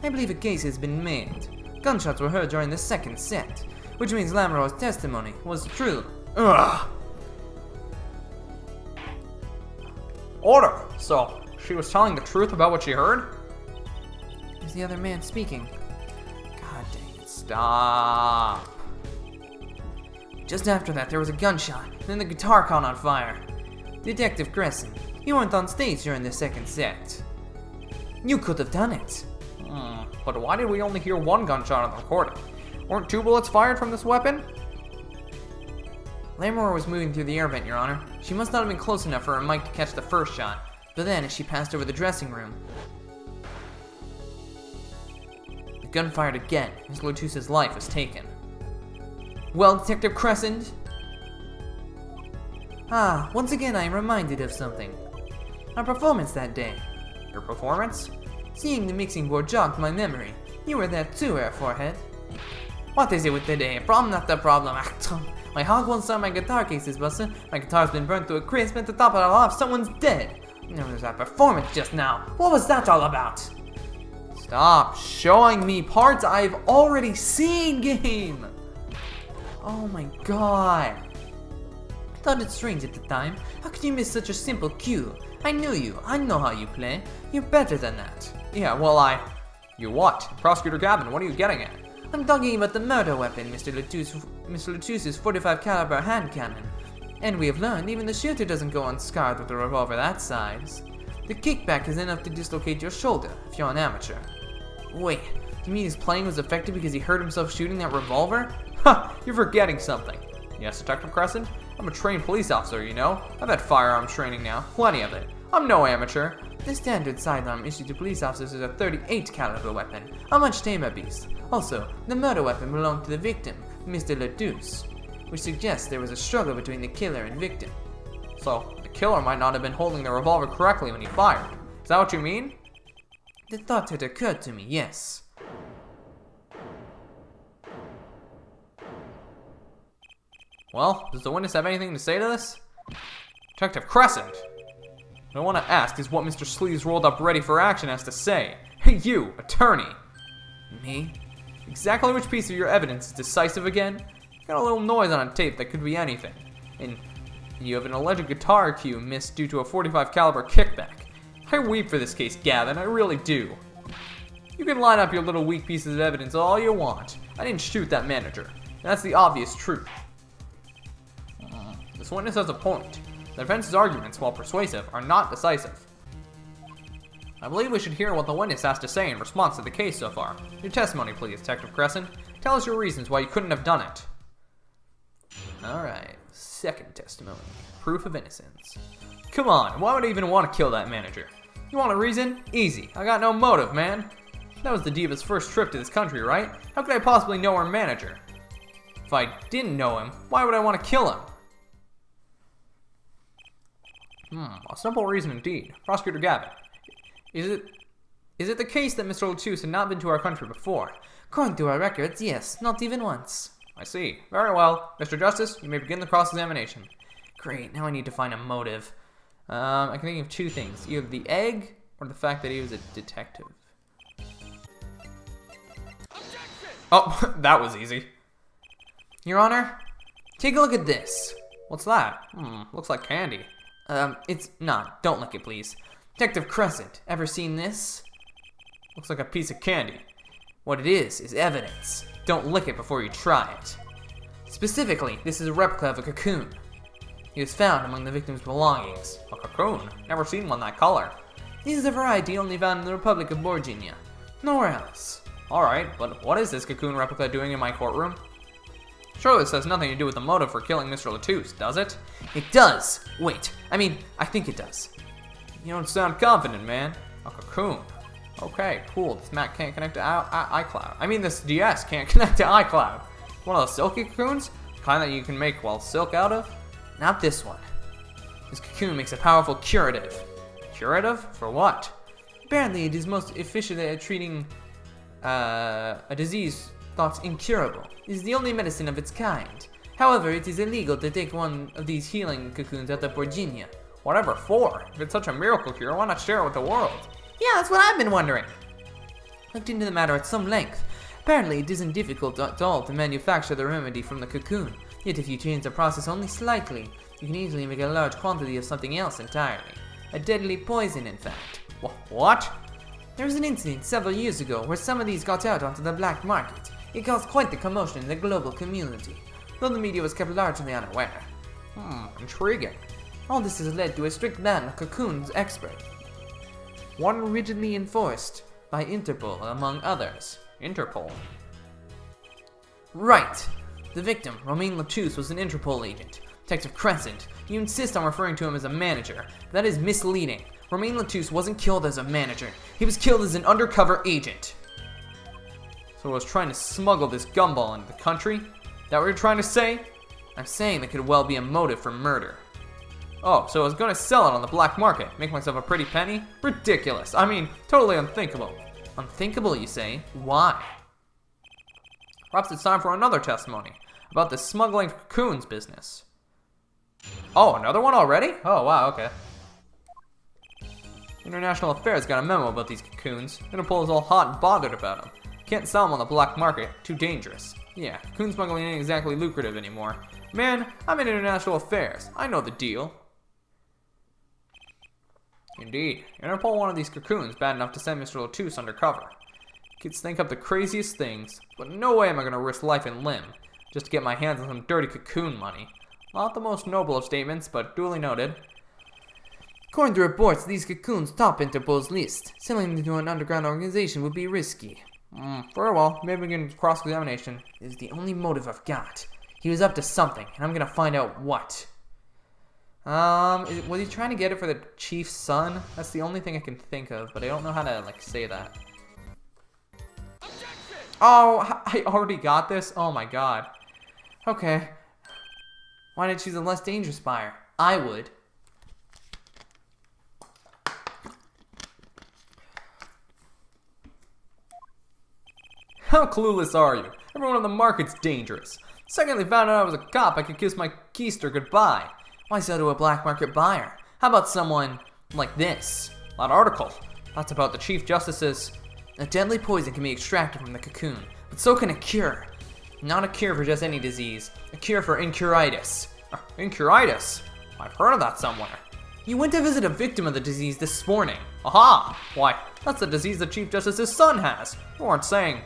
I believe a case has been made. Gunshots were heard during the second set, which means Lamorar's testimony was true. Ugh. Order! So, she was telling the truth about what she heard? Is the other man speaking? God dang it. Stop. Just after that, there was a gunshot, then the guitar caught on fire. Detective Crescent, you weren't on stage during the second set. You could have done it. But why did we only hear one gunshot on the recording? Weren't 2 bullets fired from this weapon? Lamorar was moving through the air vent, Your Honor. She must not have been close enough for her mic to catch the first shot. But then, as she passed over the dressing room, the gun fired again. Miss Lotusa's life was taken. Well, Detective Crescent? Once again I am reminded of something. Our performance that day. Your performance? Seeing the mixing board jogged my memory. You were there too, Air Forehead. What is it with today? Problem after problem. My hog won't start my guitar cases, Buster. My guitar's been burnt to a crisp, and to top it all off, someone's dead. There was that performance just now. What was that all about? Stop showing me parts I've already seen, game! Oh my god. I thought it strange at the time. How could you miss such a simple cue? I knew you. I know how you play. You're better than that. Yeah, well, You what? Prosecutor Gavin, what are you getting at? I'm talking about the murder weapon, Mr. Lotuse's 45 caliber hand cannon. And we have learned even the shooter doesn't go unscarred with a revolver that size. The kickback is enough to dislocate your shoulder if you're an amateur. Wait, you mean his playing was effective because he hurt himself shooting that revolver? Ha! You're forgetting something. Yes, Detective Crescent? I'm a trained police officer, you know. I've had firearms training now, plenty of it. I'm no amateur. The standard sidearm issued to police officers is a 38 caliber weapon, a much tamer beast. Also, the murder weapon belonged to the victim, Mr. Ledouce, which suggests there was a struggle between the killer and victim. So, the killer might not have been holding the revolver correctly when he fired. Is that what you mean? The thought had occurred to me, yes. Well, does the witness have anything to say to this? Detective Crescent! What I want to ask is what Mr. Sleeves rolled up ready for action has to say. Hey you, attorney! Me? Exactly which piece of your evidence is decisive again? Got a little noise on tape that could be anything. And you have an alleged guitar cue missed due to a .45 caliber kickback. I weep for this case, Gavin, I really do. You can line up your little weak pieces of evidence all you want. I didn't shoot that manager. And that's the obvious truth. This witness has a point. The defense's arguments, while persuasive, are not decisive. I believe we should hear what the witness has to say in response to the case so far. Your testimony, please, Detective Crescent. Tell us your reasons why you couldn't have done it. Alright, second testimony. Proof of innocence. Come on, why would I even want to kill that manager? You want a reason? Easy. I got no motive, man. That was the diva's first trip to this country, right? How could I possibly know her manager? If I didn't know him, why would I want to kill him? A simple reason indeed. Prosecutor Gavin, is it the case that Mr. Latus had not been to our country before? According to our records, yes, not even once. I see. Very well. Mr. Justice, you may begin the cross-examination. Great, now I need to find a motive. I can think of two things. Either the egg, or the fact that he was a detective. Oh, that was easy. Your Honor, take a look at this. What's that? Looks like candy. It's not. Don't lick it, please. Detective Crescent, ever seen this? Looks like a piece of candy. What it is evidence. Don't lick it before you try it. Specifically, this is a replica of a cocoon. It was found among the victim's belongings. A cocoon? Never seen one that color. This is a variety only found in the Republic of Borginia. Nowhere else. Alright, but what is this cocoon replica doing in my courtroom? Surely this has nothing to do with the motive for killing Mr. Latus, does it? It does! Wait, I think it does. You don't sound confident, man. A cocoon. Okay, cool. This Mac can't connect to iCloud. I mean, this DS can't connect to iCloud. One of those silky cocoons? The kind that you can make, well, silk out of? Not this one. This cocoon makes a powerful curative. Curative? For what? Apparently, it is most efficient at treating a disease thought incurable. It is the only medicine of its kind. However, it is illegal to take one of these healing cocoons out of Virginia. Whatever for? If it's such a miracle cure, why not share it with the world? Yeah, that's what I've been wondering. Looked into the matter at some length. Apparently, it isn't difficult at all to manufacture the remedy from the cocoon. Yet if you change the process only slightly, you can easily make a large quantity of something else entirely. A deadly poison, in fact. What? There was an incident several years ago where some of these got out onto the black market. It caused quite the commotion in the global community, though the media was kept largely unaware. Intriguing. All this has led to a strict ban on cocoons export. One rigidly enforced by Interpol, among others. Interpol? Right! The victim, Romain Latus, was an Interpol agent. Detective Crescent, you insist on referring to him as a manager. That is misleading. Romain Latus wasn't killed as a manager. He was killed as an undercover agent. So I was trying to smuggle this gumball into the country? That what you're trying to say? I'm saying there could well be a motive for murder. Oh, so I was gonna sell it on the black market, make myself a pretty penny? Ridiculous. I mean, totally unthinkable. Unthinkable, you say? Why? Perhaps it's time for another testimony about this smuggling cocoons business. Oh, another one already? Oh, wow, okay. International Affairs got a memo about these cocoons. Interpol is all hot and bothered about them. Can't sell them on the black market, too dangerous. Yeah, cocoon smuggling ain't exactly lucrative anymore. Man, I'm in International Affairs. I know the deal. Indeed, Interpol wanted these cocoons bad enough to send Mr. Latus undercover. Kids think up the craziest things, but no way am I gonna risk life and limb just to get my hands on some dirty cocoon money. Not the most noble of statements, but duly noted. According to reports, these cocoons top Interpol's list. Selling them to an underground organization would be risky. Very well, maybe we can cross-examination. It is the only motive I've got. He was up to something, and I'm gonna find out what. Was he trying to get it for the chief's son? That's the only thing I can think of, but I don't know how to, say that. Oh, I already got this? Oh my god. Okay. Why not choose a less dangerous buyer? I would. How clueless are you? Everyone on the market's dangerous. The second they found out I was a cop, I could kiss my keister goodbye. Why so to a black market buyer? How about someone like this? That article. That's about the Chief Justice's... A deadly poison can be extracted from the cocoon, but so can a cure. Not a cure for just any disease. A cure for incuritis. Incuritis? I've heard of that somewhere. You went to visit a victim of the disease this morning. Aha! Why, that's the disease the Chief Justice's son has. You aren't saying...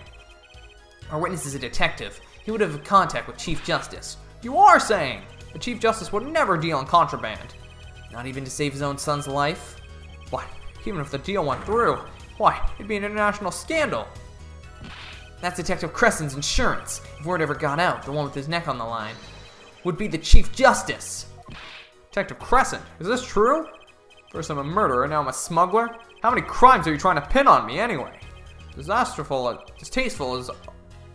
Our witness is a detective. He would have contact with Chief Justice. You are saying the Chief Justice would never deal in contraband. Not even to save his own son's life? Why, even if the deal went through, why, it'd be an international scandal. That's Detective Crescen's insurance. If word ever got out, the one with his neck on the line would be the Chief Justice. Detective Crescent, is this true? First I'm a murderer, now I'm a smuggler? How many crimes are you trying to pin on me anyway? Distasteful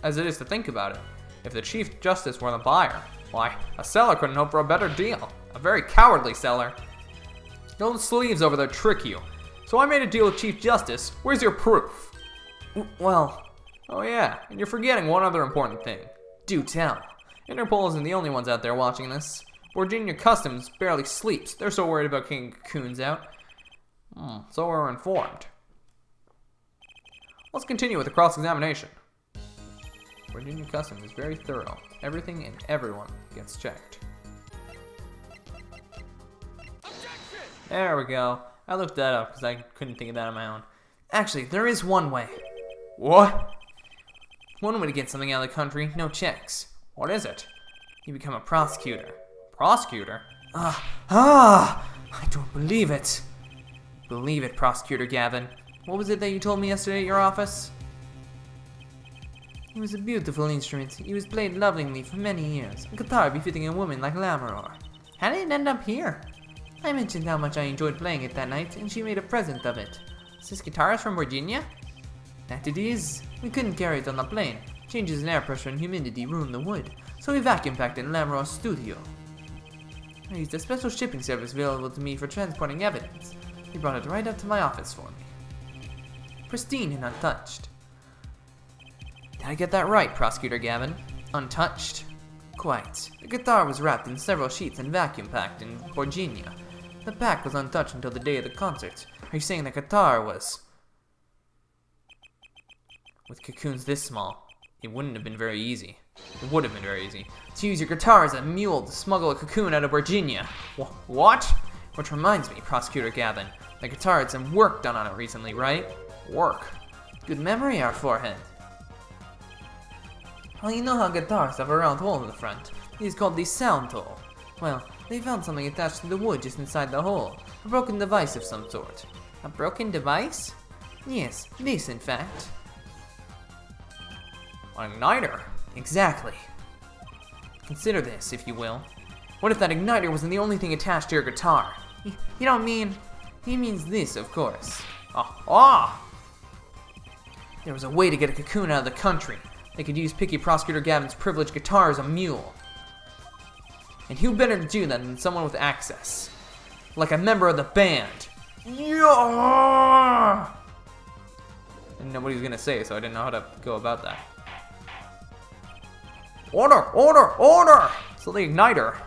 as it is to think about it. If the Chief Justice were the buyer, why, a seller couldn't hope for a better deal. A very cowardly seller. Those sleeves over there trick you. So I made a deal with Chief Justice. Where's your proof? Well... Oh yeah, and you're forgetting one other important thing. Do tell. Interpol isn't the only ones out there watching this. Virginia Customs barely sleeps. They're so worried about kicking cocoons out. So we're informed. Let's continue with the cross-examination. Virginia Customs is very thorough. Everything and everyone gets checked. There we go. I looked that up because I couldn't think of that on my own. Actually, there is one way. What? One way to get something out of the country, no checks. What is it? You become a prosecutor. Prosecutor? I don't believe it. Believe it, Prosecutor Gavin. What was it that you told me yesterday at your office? It was a beautiful instrument. It was played lovingly for many years. A guitar befitting a woman like Lammeror. How did it end up here? I mentioned how much I enjoyed playing it that night, and she made a present of it. Is this guitar from Virginia? That it is. We couldn't carry it on the plane. Changes in air pressure and humidity ruined the wood, so we vacuum packed it in Lammeror's studio. I used a special shipping service available to me for transporting evidence. He brought it right up to my office for me. Pristine and untouched. Did I get that right, Prosecutor Gavin? Untouched? Quite. The guitar was wrapped in several sheets and vacuum packed in Virginia. The pack was untouched until the day of the concert. Are you saying the guitar was... With cocoons this small, it wouldn't have been very easy. It would have been very easy. To use your guitar as a mule to smuggle a cocoon out of Virginia. What? Which reminds me, Prosecutor Gavin, the guitar had some work done on it recently, right? Work? Good memory, our forehead. Well, you know how guitars have a round hole in the front. It is called the sound hole. Well, they found something attached to the wood just inside the hole. A broken device of some sort. A broken device? Yes, this in fact. An igniter? Exactly. Consider this, if you will. What if that igniter wasn't the only thing attached to your guitar? You don't mean... He means this, of course. There was a way to get a cocoon out of the country. They could use Picky Prosecutor Gavin's privileged guitar as a mule. And who better to do that than someone with access? Like a member of the band. Yeah! And nobody was gonna say, so I didn't know how to go about that. Order! Order! Order! So the igniter.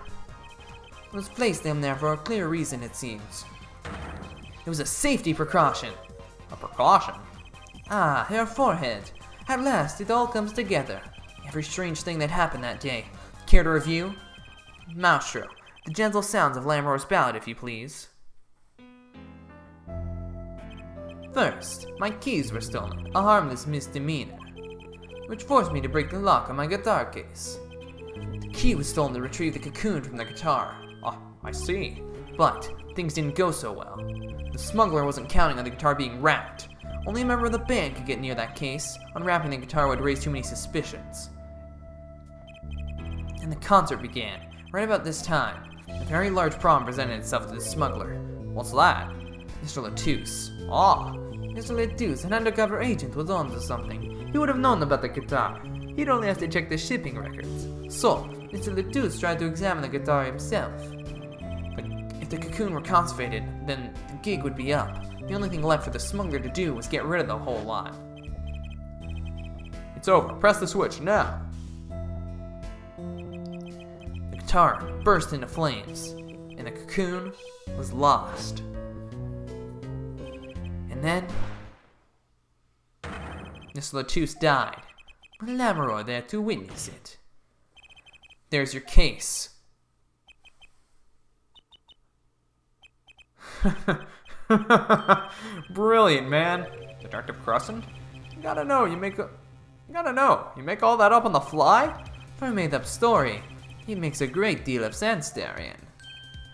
It was placed them there for a clear reason, it seems. It was a safety precaution. A precaution? Ah, her forehead. At last, it all comes together. Every strange thing that happened that day. Care to review? Maestro, the gentle sounds of Lammeror's ballad, if you please. First, my keys were stolen, a harmless misdemeanor, which forced me to break the lock on my guitar case. The key was stolen to retrieve the cocoon from the guitar. Oh, I see. But things didn't go so well. The smuggler wasn't counting on the guitar being wrapped. Only a member of the band could get near that case. Unwrapping the guitar would raise too many suspicions. And the concert began. Right about this time, a very large problem presented itself to the smuggler. What's that? Mr. Latouche. Mr. Latouche, an undercover agent, was onto something. He would have known about the guitar. He'd only have to check the shipping records. So, Mr. Latouche tried to examine the guitar himself. But if the cocoon were confiscated, then the gig would be up. The only thing left for the smuggler to do was get rid of the whole lot. It It's over. Press the switch now. The guitar burst into flames, and the cocoon was lost. And then, Mr. Latouche died, with Lamoureux there to witness it. There's your case. Brilliant, man. Detective Crescent? You gotta know, you make all that up on the fly? For a made-up story, it makes a great deal of sense, Darian.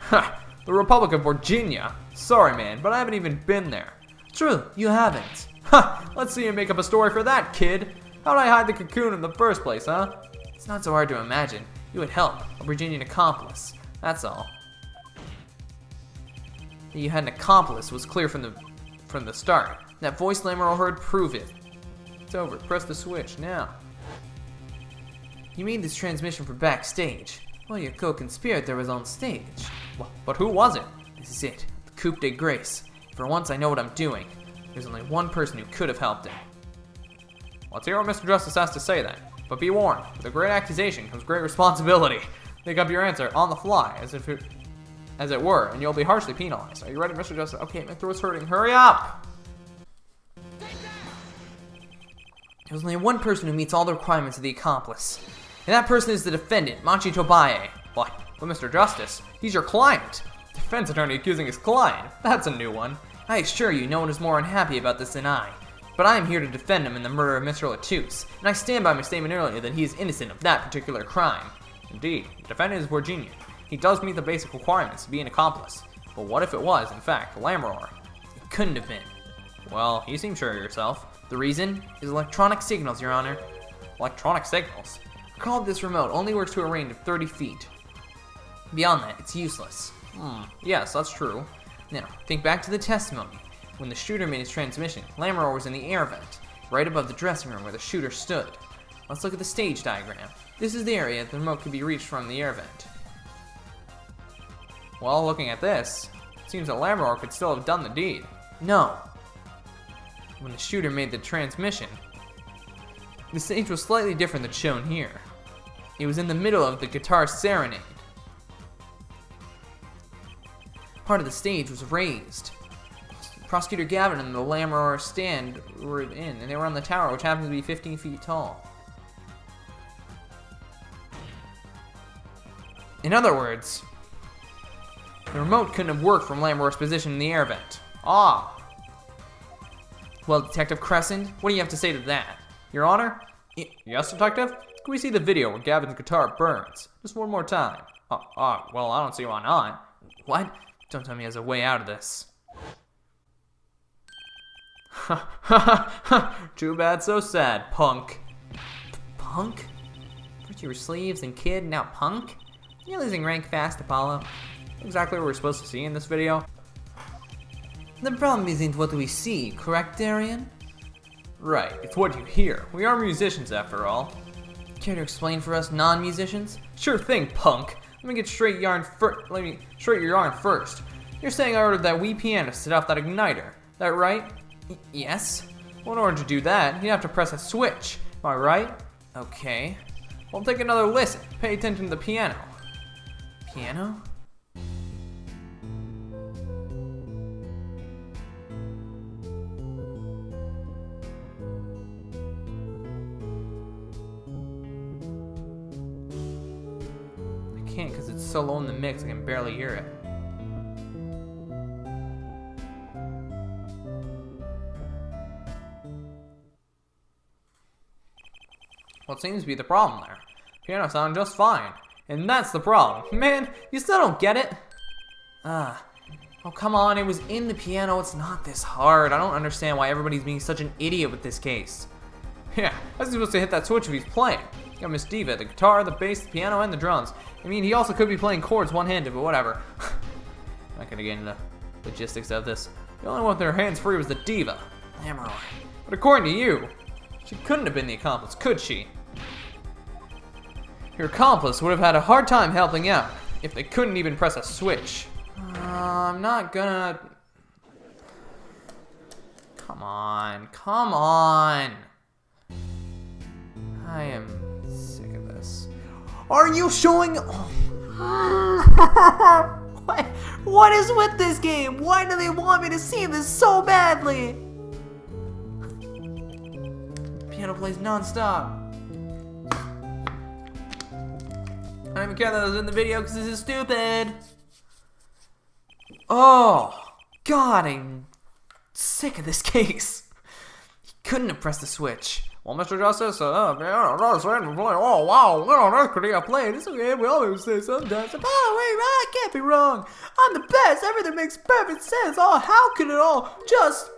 Ha! The Republic of Virginia? Sorry, man, but I haven't even been there. True, you haven't. Ha! Let's see you make up a story for that, kid. How'd I hide the cocoon in the first place, huh? It's not so hard to imagine. You would help a Virginian accomplice. That's all. That you had an accomplice was clear from the start. That voice Lamoureux heard proved it. It's over. Press the switch now. You made this transmission for backstage. Well, your co-conspirator was on stage. Well, but who was it? This is it. The coup de grace. For once, I know what I'm doing. There's only one person who could have helped him. Let's hear what Mr. Justice has to say then. But be warned, with a great accusation comes great responsibility. Make up your answer on the fly, as it were, and you'll be harshly penalized. Are you ready, Mr. Justice? Okay, my throat's hurting. Hurry up! There's only one person who meets all the requirements of the accomplice. And that person is the defendant, Machi Tobaye. What? But Mr. Justice, he's your client. Defense attorney accusing his client. That's a new one. I assure you, no one is more unhappy about this than I. But I am here to defend him in the murder of Mr. Latouche, and I stand by my statement earlier that he is innocent of that particular crime. Indeed, the defendant is Virginian. He does meet the basic requirements to be an accomplice. But what if it was, in fact, Lamoureux? It couldn't have been. Well, you seem sure of yourself. The reason is electronic signals, Your Honor. Electronic signals? Recall this remote only works to a range of 30 feet. Beyond that, it's useless. Yes, that's true. Now, think back to the testimony. When the shooter made his transmission, Lamoureux was in the air vent, right above the dressing room where the shooter stood. Let's look at the stage diagram. This is the area the remote could be reached from the air vent. Well, looking at this, it seems that Lamoureux could still have done the deed. No. When the shooter made the transmission, the stage was slightly different than shown here. It was in the middle of the guitar serenade. Part of the stage was raised. Prosecutor Gavin and the Lamoureux stand were in, and they were on the tower, which happened to be 15 feet tall. In other words, the remote couldn't have worked from Lamoureux's position in the air vent. Ah. Well, Detective Crescent, what do you have to say to that? Your Honor? Yes, Detective? Can we see the video where Gavin's guitar burns? Just one more time. Well, I don't see why not. What? Don't tell me there's a way out of this. Too bad, so sad, punk. Punk? First you were sleeves and kid, now punk? You're losing rank fast, Apollo. Exactly what we're supposed to see in this video. The problem isn't what we see, correct, Darian? Right, it's what you hear. We are musicians, after all. Care to explain for us non-musicians? Sure thing, punk. Let me straight your yarn first. You're saying I ordered that wee piano to set off that igniter. That right? Yes. Well, in order to do that, you have to press a switch. Am I right? Okay. Well, take another listen. Pay attention to the piano. Piano? I can't because it's so low in the mix I can barely hear it. What seems to be the problem there? Piano sound just fine. And that's the problem. Man, you still don't get it? Oh come on, it was in the piano, it's not this hard. I don't understand why everybody's being such an idiot with this case. Yeah, how's he supposed to hit that switch if he's playing? You got Miss Diva, the guitar, the bass, the piano, and the drums. I mean, he also could be playing chords one-handed, but whatever. Not gonna get into the logistics of this. The only one with her hands free was the Diva. Lamoureux. But according to you, she couldn't have been the accomplice, could she? Your accomplice would have had a hard time helping out if they couldn't even press a switch. I'm not gonna... Come on. I am sick of this. Are you showing? What is with this game? Why do they want me to see this so badly? Piano plays non-stop. I don't even care that I was in the video because this is stupid. Oh, God, I'm sick of this case. He couldn't have pressed the switch. Well, Mr. Justice, oh wow, what on earth could he have played? It's okay, we always say sometimes. By the way, I can't be wrong. I'm the best. Everything makes perfect sense. Oh, how could it all just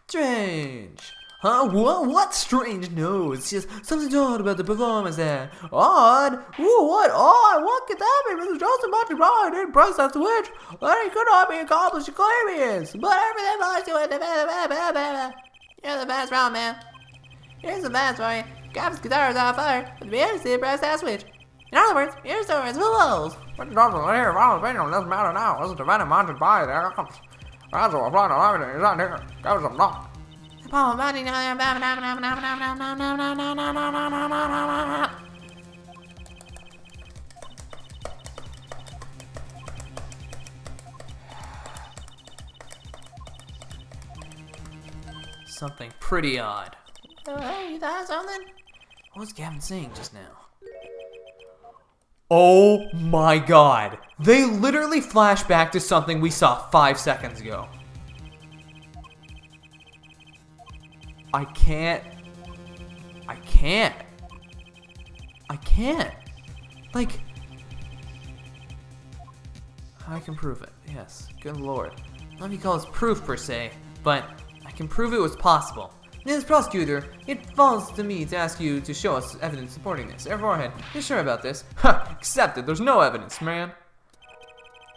strange? Huh? What strange? No, it's just something odd about the performance there. Odd? Ooh, what odd? What could that be? Mr. Joseph Monty Brown didn't press that switch. That he could not be accomplished to claim he is. But everything lies to it. You're the best, Ron, man. Here's the best for you. Gavin's guitar is on fire, but the pianist didn't press that switch. In other words, your story is full of holes. But doesn't here, Ronald's opinion doesn't matter now. This is defending Monty by the outcomes. That's what applying to everything. He's not here. Give some knock. Something pretty odd. Hey, you thought something? What was Gavin saying just now? Oh my God. They literally flash back to something we saw 5 seconds ago. I can't. Like, I can prove it. Yes, good lord. Let me call this proof per se, but I can prove it was possible. Ms. Prosecutor, it falls to me to ask you to show us evidence supporting this. Everhead, you sure about this? Ha! Accepted. There's no evidence, man.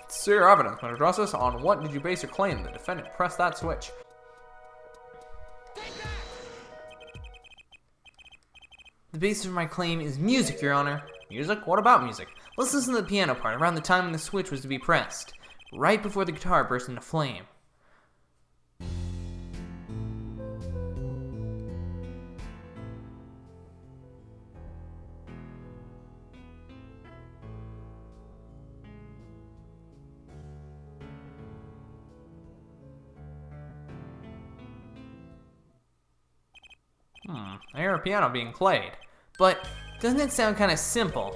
See your evidence, Mr. Justice. On what did you base your claim the defendant pressed that switch? The basis of my claim is music, Your Honor. Music? What about music? Let's listen to the piano part around the time when the switch was to be pressed. Right before the guitar burst into flame. I hear a piano being played. But doesn't it sound kind of simple?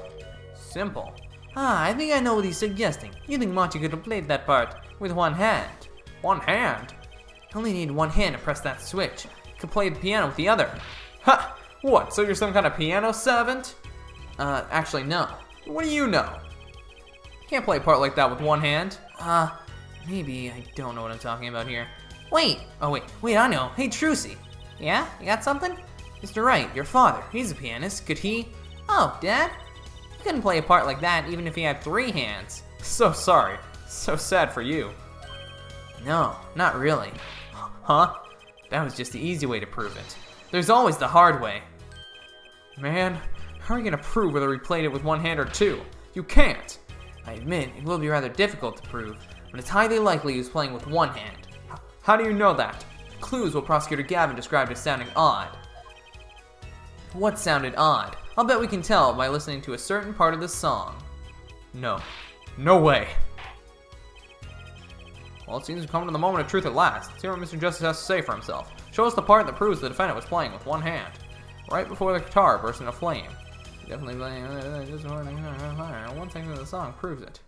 Simple? I think I know what he's suggesting. You think Monty could have played that part with one hand. One hand? You only need one hand to press that switch. You could play the piano with the other. Ha! What, so you're some kind of piano savant? Actually no. What do you know? You can't play a part like that with one hand. Maybe I don't know what I'm talking about here. Wait! Oh wait, I know. Hey, Trucy. Yeah? You got something? Mr. Wright, your father, he's a pianist. Could he? Oh, Dad? He couldn't play a part like that even if he had 3 hands. So sorry. So sad for you. No, not really. Huh? That was just the easy way to prove it. There's always the hard way. Man, how are you gonna prove whether he played it with one hand or 2? You can't! I admit, it will be rather difficult to prove, but it's highly likely he was playing with one hand. How do you know that? Clues what Prosecutor Gavin described as sounding odd. What sounded odd? I'll bet we can tell by listening to a certain part of the song. No. No way. Well, it seems we've come to the moment of truth at last. Let's hear what Mr. Justice has to say for himself. Show us the part that proves the defendant was playing with one hand. Right before the guitar burst into flame. Definitely playing just one section of the song proves it.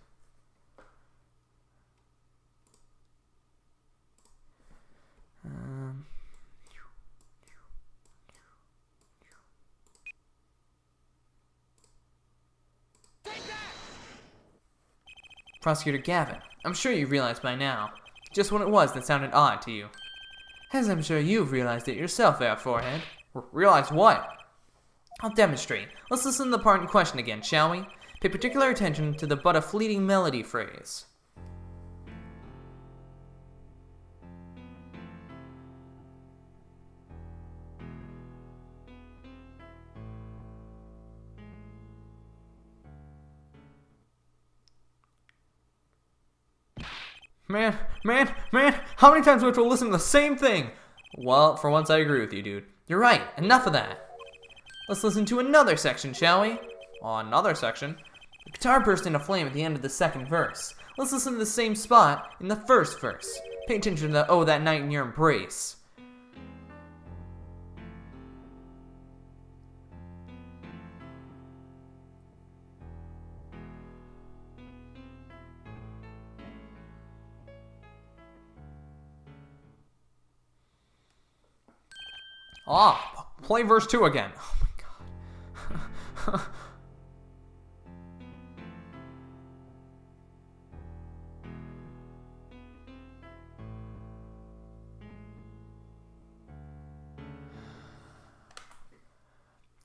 Prosecutor Gavin, I'm sure you've realized by now just what it was that sounded odd to you. As I'm sure you've realized it yourself there, Forehead. Realized what? I'll demonstrate. Let's listen to the part in question again, shall we? Pay particular attention to the but a fleeting melody phrase. Man, how many times do we have to listen to the same thing? Well, for once I agree with you, dude. You're right, enough of that. Let's listen to another section, shall we? Another section? The guitar burst into flame at the end of the second verse. Let's listen to the same spot in the first verse. Pay attention to the "Oh, that night in your embrace." Play verse 2 again. Oh my god.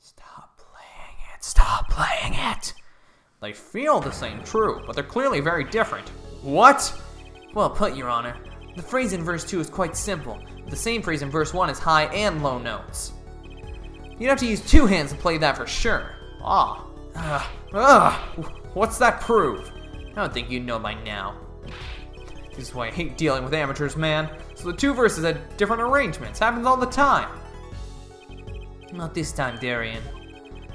Stop playing it. Stop playing it. They feel the same, true, but they're clearly very different. What? Well put, Your Honor. The phrase in verse 2 is quite simple. The same phrase in verse 1 is high and low notes. You'd have to use two hands to play that for sure. What's that prove? I don't think you'd know by now. This is why I hate dealing with amateurs, man. So the two verses had different arrangements. Happens all the time. Not this time, Darian.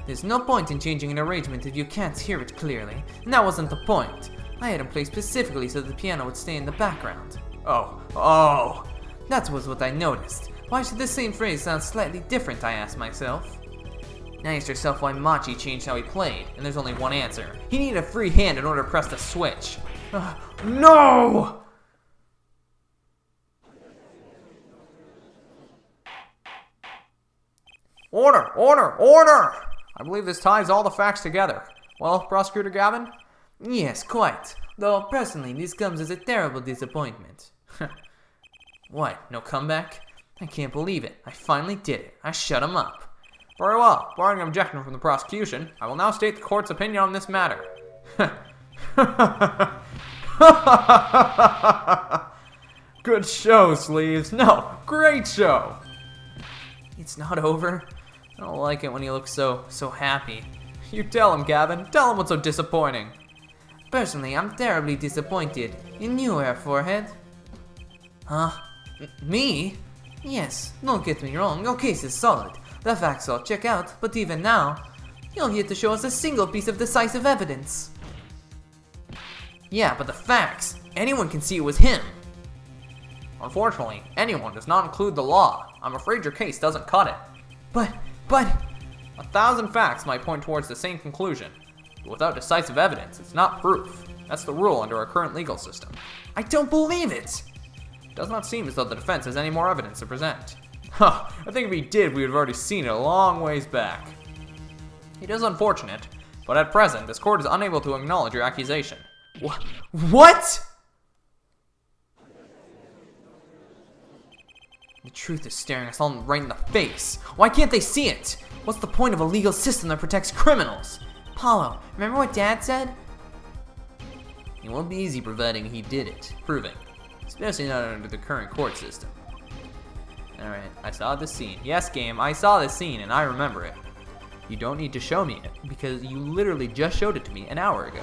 There's no point in changing an arrangement if you can't hear it clearly. And that wasn't the point. I had him play specifically so the piano would stay in the background. Oh. That was what I noticed. Why should this same phrase sound slightly different, I asked myself. Now ask yourself why Machi changed how he played, and there's only one answer. He needed a free hand in order to press the switch. No! Order! I believe this ties all the facts together. Well, Prosecutor Gavin? Yes, quite. Though, personally, this comes as a terrible disappointment. What, no comeback? I can't believe it. I finally did it. I shut him up. Very well. Barring an objection from the prosecution, I will now state the court's opinion on this matter. Good show, Sleeves. No, great show. It's not over. I don't like it when he looks so happy. You tell him, Gavin. Tell him what's so disappointing. Personally, I'm terribly disappointed in you, Air Forehead. Huh? Me? Yes, don't get me wrong, your case is solid. The facts all check out, but even now, you're yet to show us a single piece of decisive evidence. Yeah, but the facts. Anyone can see it was him. Unfortunately, anyone does not include the law. I'm afraid your case doesn't cut it. But... 1,000 facts might point towards the same conclusion. But without decisive evidence, it's not proof. That's the rule under our current legal system. I don't believe it! It does not seem as though the defense has any more evidence to present. I think if he did, we would have already seen it a long ways back. It is unfortunate, but at present, this court is unable to acknowledge your accusation. What?! The truth is staring us all right in the face. Why can't they see it? What's the point of a legal system that protects criminals? Paulo, remember what Dad said? It won't be easy providing he did it. Proving. Especially not under the current court system. Alright, I saw this scene. Yes, game, I saw this scene and I remember it. You don't need to show me it, because you literally just showed it to me an hour ago.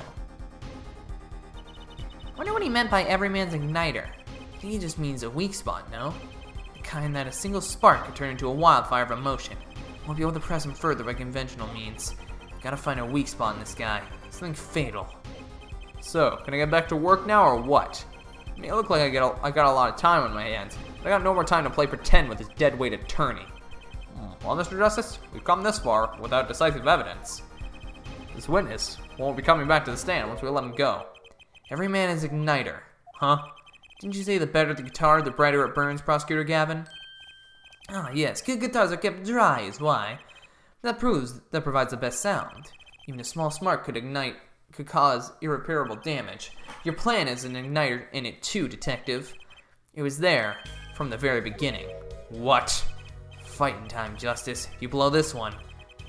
Wonder what he meant by every man's igniter. I think he just means a weak spot, no? The kind that a single spark could turn into a wildfire of emotion. Won't be able to press him further by conventional means. Gotta find a weak spot in this guy. Something fatal. So, can I get back to work now or what? I mean, it looked like I got a lot of time on my hands, but I got no more time to play pretend with this deadweight attorney. Well, Mr. Justice, we've come this far without decisive evidence. This witness won't be coming back to the stand once we let him go. Every man is igniter. Huh? Didn't you say the better the guitar, the brighter it burns, Prosecutor Gavin? Ah, yes, good guitars are kept dry is why. That provides the best sound. Even a small spark could cause irreparable damage. Your plan is an igniter in it too, Detective. It was there from the very beginning. What? Fighting time, Justice. If you blow this one,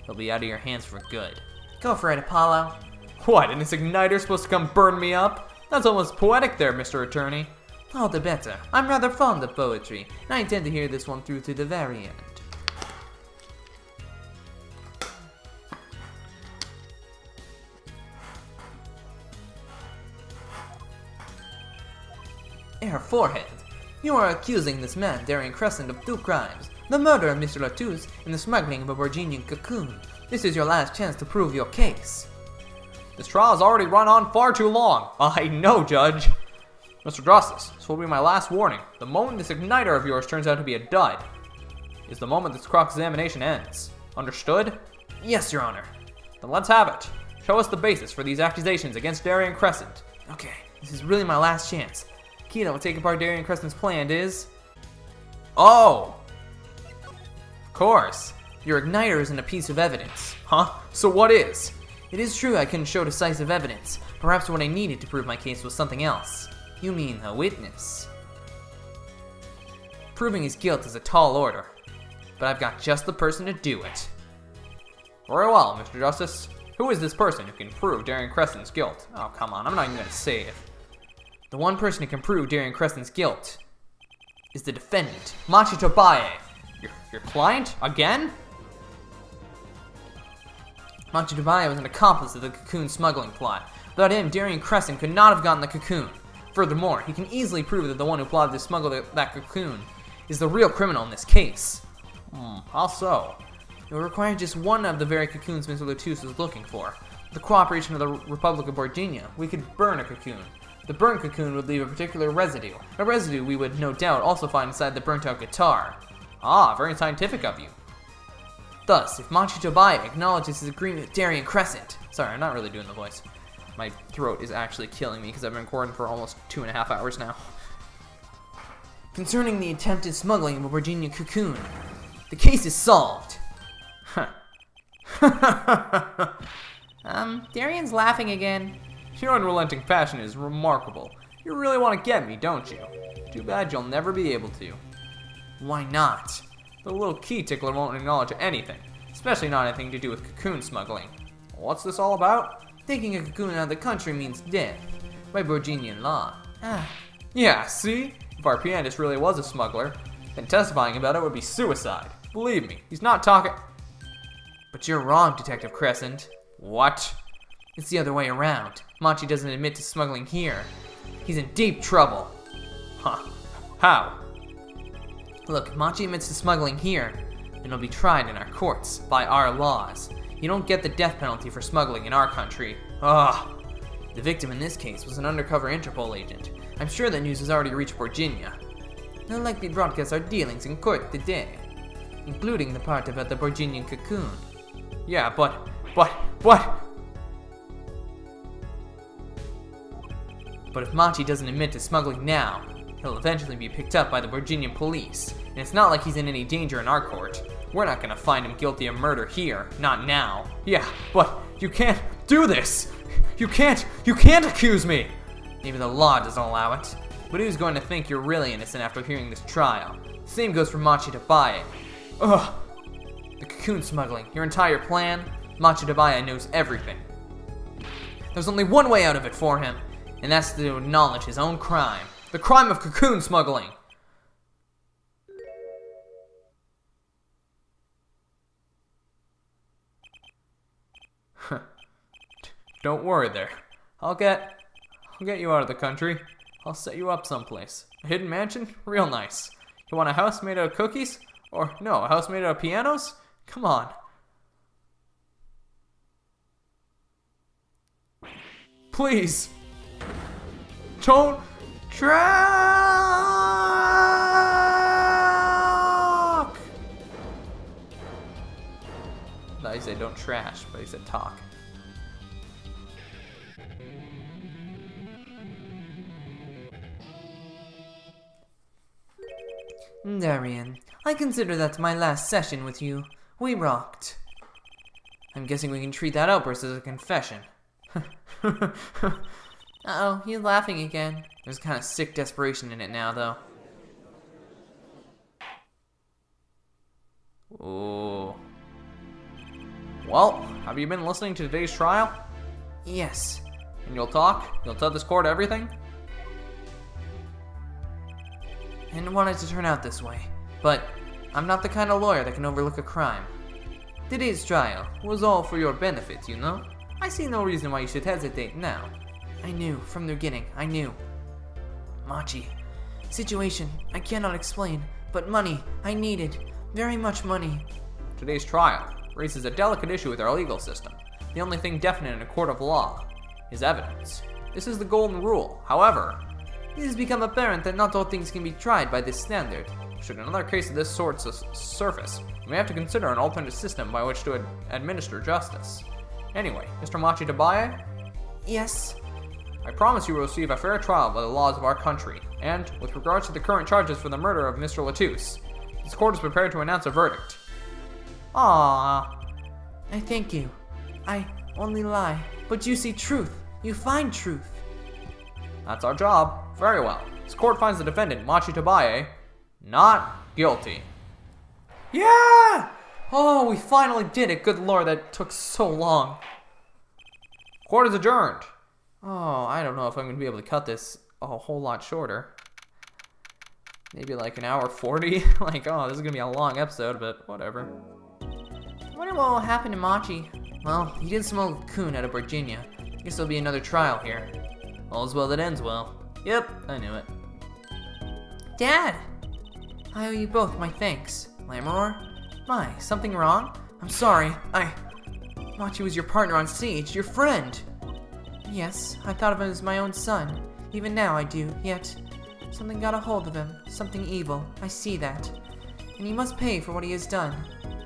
it'll be out of your hands for good. Go for it, Apollo. What, and this igniter supposed to come burn me up? That's almost poetic there, Mr. Attorney. All the better. I'm rather fond of poetry, and I intend to hear this one through to the very end. Air Forehead, you are accusing this man, Darian Crescent, of two crimes. The murder of Mr. Latouche and the smuggling of a Virginian cocoon. This is your last chance to prove your case. This trial has already run on far too long. I know, Judge. Mr. Justice, this will be my last warning. The moment this igniter of yours turns out to be a dud is the moment this cross-examination ends. Understood? Yes, Your Honor. Then let's have it. Show us the basis for these accusations against Darien Crescent. Okay, this is really my last chance. Key that will take apart Darien Crescent's plan is... Oh! Of course. Your igniter isn't a piece of evidence. Huh? So what is? It is true I couldn't show decisive evidence. Perhaps what I needed to prove my case was something else. You mean a witness. Proving his guilt is a tall order, but I've got just the person to do it. Very well, Mr. Justice. Who is this person who can prove Darien Crescent's guilt? Oh, come on, I'm not even going to say it. The one person who can prove Darien Crescent's guilt is the defendant, Machi Tobaye. Your client? Again? Machi Tobaye was an accomplice of the cocoon smuggling plot. Without him, Darien Crescent could not have gotten the cocoon. Furthermore, he can easily prove that the one who plotted to smuggle that cocoon is the real criminal in this case. How so? It will require just one of the very cocoons Mr. Latouche was looking for. With the cooperation of the Republic of Virginia, we could burn a cocoon. The burnt cocoon would leave a particular residue. A residue we would, no doubt, also find inside the burnt-out guitar. Ah, very scientific of you. Thus, if Machi Tobaye acknowledges his agreement with Darien Crescent... Sorry, I'm not really doing the voice. My throat is actually killing me because I've been recording for almost 2.5 hours now. Concerning the attempted smuggling of a Virginia cocoon, the case is solved. Darien's laughing again. Your unrelenting passion is remarkable. You really want to get me, don't you? Too bad you'll never be able to. Why not? The little key tickler won't acknowledge anything, especially not anything to do with cocoon smuggling. What's this all about? Taking a cocoon out of the country means death, by Virginian law. Yeah, see? If our pianist really was a smuggler, then testifying about it would be suicide. Believe me, he's not talking... But you're wrong, Detective Crescent. What? It's the other way around. Machi doesn't admit to smuggling here. He's in deep trouble. Huh. How? Look, Machi admits to smuggling here, then he'll be tried in our courts, by our laws. You don't get the death penalty for smuggling in our country. Ugh. The victim in this case was an undercover Interpol agent. I'm sure that news has already reached Virginia. They'll likely broadcast our dealings in court today, including the part about the Virginian cocoon. Yeah, but... But if Machi doesn't admit to smuggling now, he'll eventually be picked up by the Virginian police, and it's not like he's in any danger in our court. We're not gonna find him guilty of murder here, not now. Yeah, but you can't do this! You can't accuse me! Maybe the law doesn't allow it, but who's going to think you're really innocent after hearing this trial? The same goes for Machi Tobaye. Ugh! The cocoon smuggling, your entire plan, Machi Tobaye knows everything. There's only one way out of it for him, and that's to acknowledge his own crime. The crime of cocoon smuggling! Don't worry there. I'll get you out of the country. I'll set you up someplace. A hidden mansion? Real nice. You want a house made out of cookies? Or no, a house made out of pianos? Come on. Please. Don't track! I thought he said don't trash, but he said talk. Darien, I consider that my last session with you. We rocked. I'm guessing we can treat that outburst as a confession. Uh-oh, he's laughing again. There's kind of sick desperation in it now, though. Ooh. Well, have you been listening to today's trial? Yes. And you'll talk? You'll tell this court everything? I didn't want it to turn out this way, but I'm not the kind of lawyer that can overlook a crime. Today's trial was all for your benefit, you know? I see no reason why you should hesitate now. I knew, from the beginning, I knew. Machi, situation I cannot explain, but money I needed. Very much money. Today's trial raises a delicate issue with our legal system. The only thing definite in a court of law is evidence. This is the golden rule. However, It has become apparent that not all things can be tried by this standard. should another case of this sort surface, we may have to consider an alternate system by which to administer justice. Anyway, Mr. Machi Tabaye, Yes? I promise you will receive a fair trial by the laws of our country, and, with regards to the current charges for the murder of Mr. Latouche, this court is prepared to announce a verdict. Ah, I thank you. I only lie. But you see truth. You find truth. That's our job. Very well. This court finds the defendant, Machi Tabaye, not guilty. Yeah! Oh, we finally did it. Good lord, that took so long. Court is adjourned. Oh, I don't know if I'm going to be able to cut this a whole lot shorter. Maybe like an hour 40. Like, oh, this is going to be a long episode, but whatever. I wonder what will happen to Machi. Well, he did smuggle a coon out of Virginia. Guess there'll be another trial here. All's well that ends well. Yep, I knew it. Dad! I owe you both my thanks. Lammeror? My, something wrong? I'm sorry. Machi was your partner on stage, your friend. Yes, I thought of him as my own son. Even now I do, yet something got a hold of him. Something evil. I see that. And he must pay for what he has done.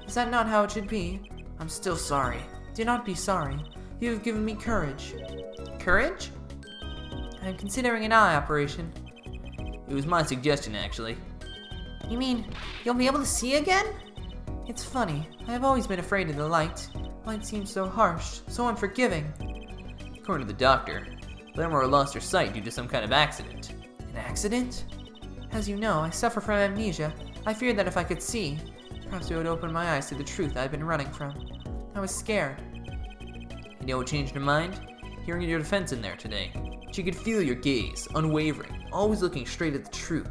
Is that not how it should be? I'm still sorry. Do not be sorry. You have given me courage. Courage? I'm considering an eye operation. It was my suggestion, actually. You mean, you'll be able to see again? It's funny. I have always been afraid of the light. Light seems so harsh, so unforgiving. According to the doctor, Lammeror lost her sight due to some kind of accident. An accident? As you know, I suffer from amnesia. I feared that if I could see, perhaps it would open my eyes to the truth I've been running from. I was scared. You know what changed her mind? Hearing your defense in there today. She could feel your gaze, unwavering, always looking straight at the truth.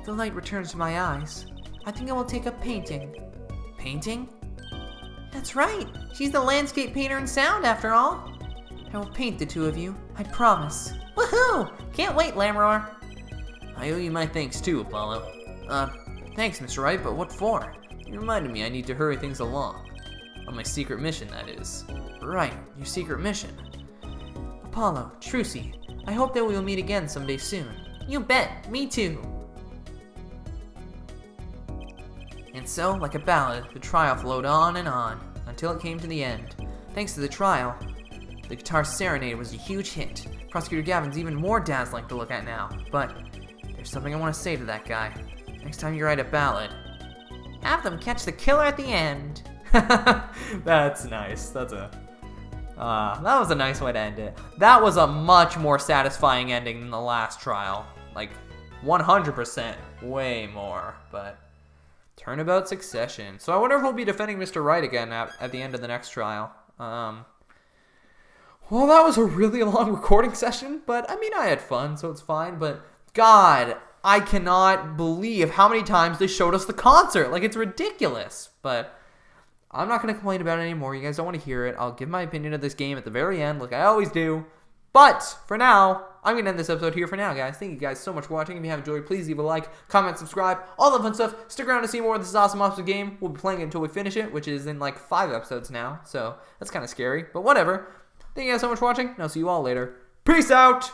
The light returns to my eyes. I think I will take up painting. Painting? That's right. She's the landscape painter in sound, after all. I will paint the two of you. I promise. Woohoo! Can't wait, Lammeror. I owe you my thanks too, Apollo. Thanks, Mr. Wright, but what for? You reminded me I need to hurry things along. On my secret mission, that is. Right, your secret mission. Apollo, Trucy, I hope that we will meet again someday soon. You bet, me too. And so, like a ballad, the trial flowed on and on, until it came to the end. Thanks to the trial, the guitar serenade was a huge hit. Prosecutor Gavin's even more dazzling to look at now, but there's something I want to say to that guy. Next time you write a ballad, have them catch the killer at the end. That's nice. That was a nice way to end it. That was a much more satisfying ending than the last trial. Like, 100%. Way more. But, turnabout succession. So I wonder if we'll be defending Mr. Wright again at the end of the next trial. Well, that was a really long recording session, but, I mean, I had fun, so it's fine. But, God, I cannot believe how many times they showed us the concert. Like, it's ridiculous. But I'm not going to complain about it anymore. You guys don't want to hear it. I'll give my opinion of this game at the very end, like I always do. But, for now, I'm going to end this episode here for now, guys. Thank you guys so much for watching. If you have enjoyed, please leave a like, comment, subscribe, all the fun stuff. Stick around to see more of this awesome game. We'll be playing it until we finish it, which is in like 5 episodes now. So, that's kind of scary. But whatever. Thank you guys so much for watching, and I'll see you all later. Peace out!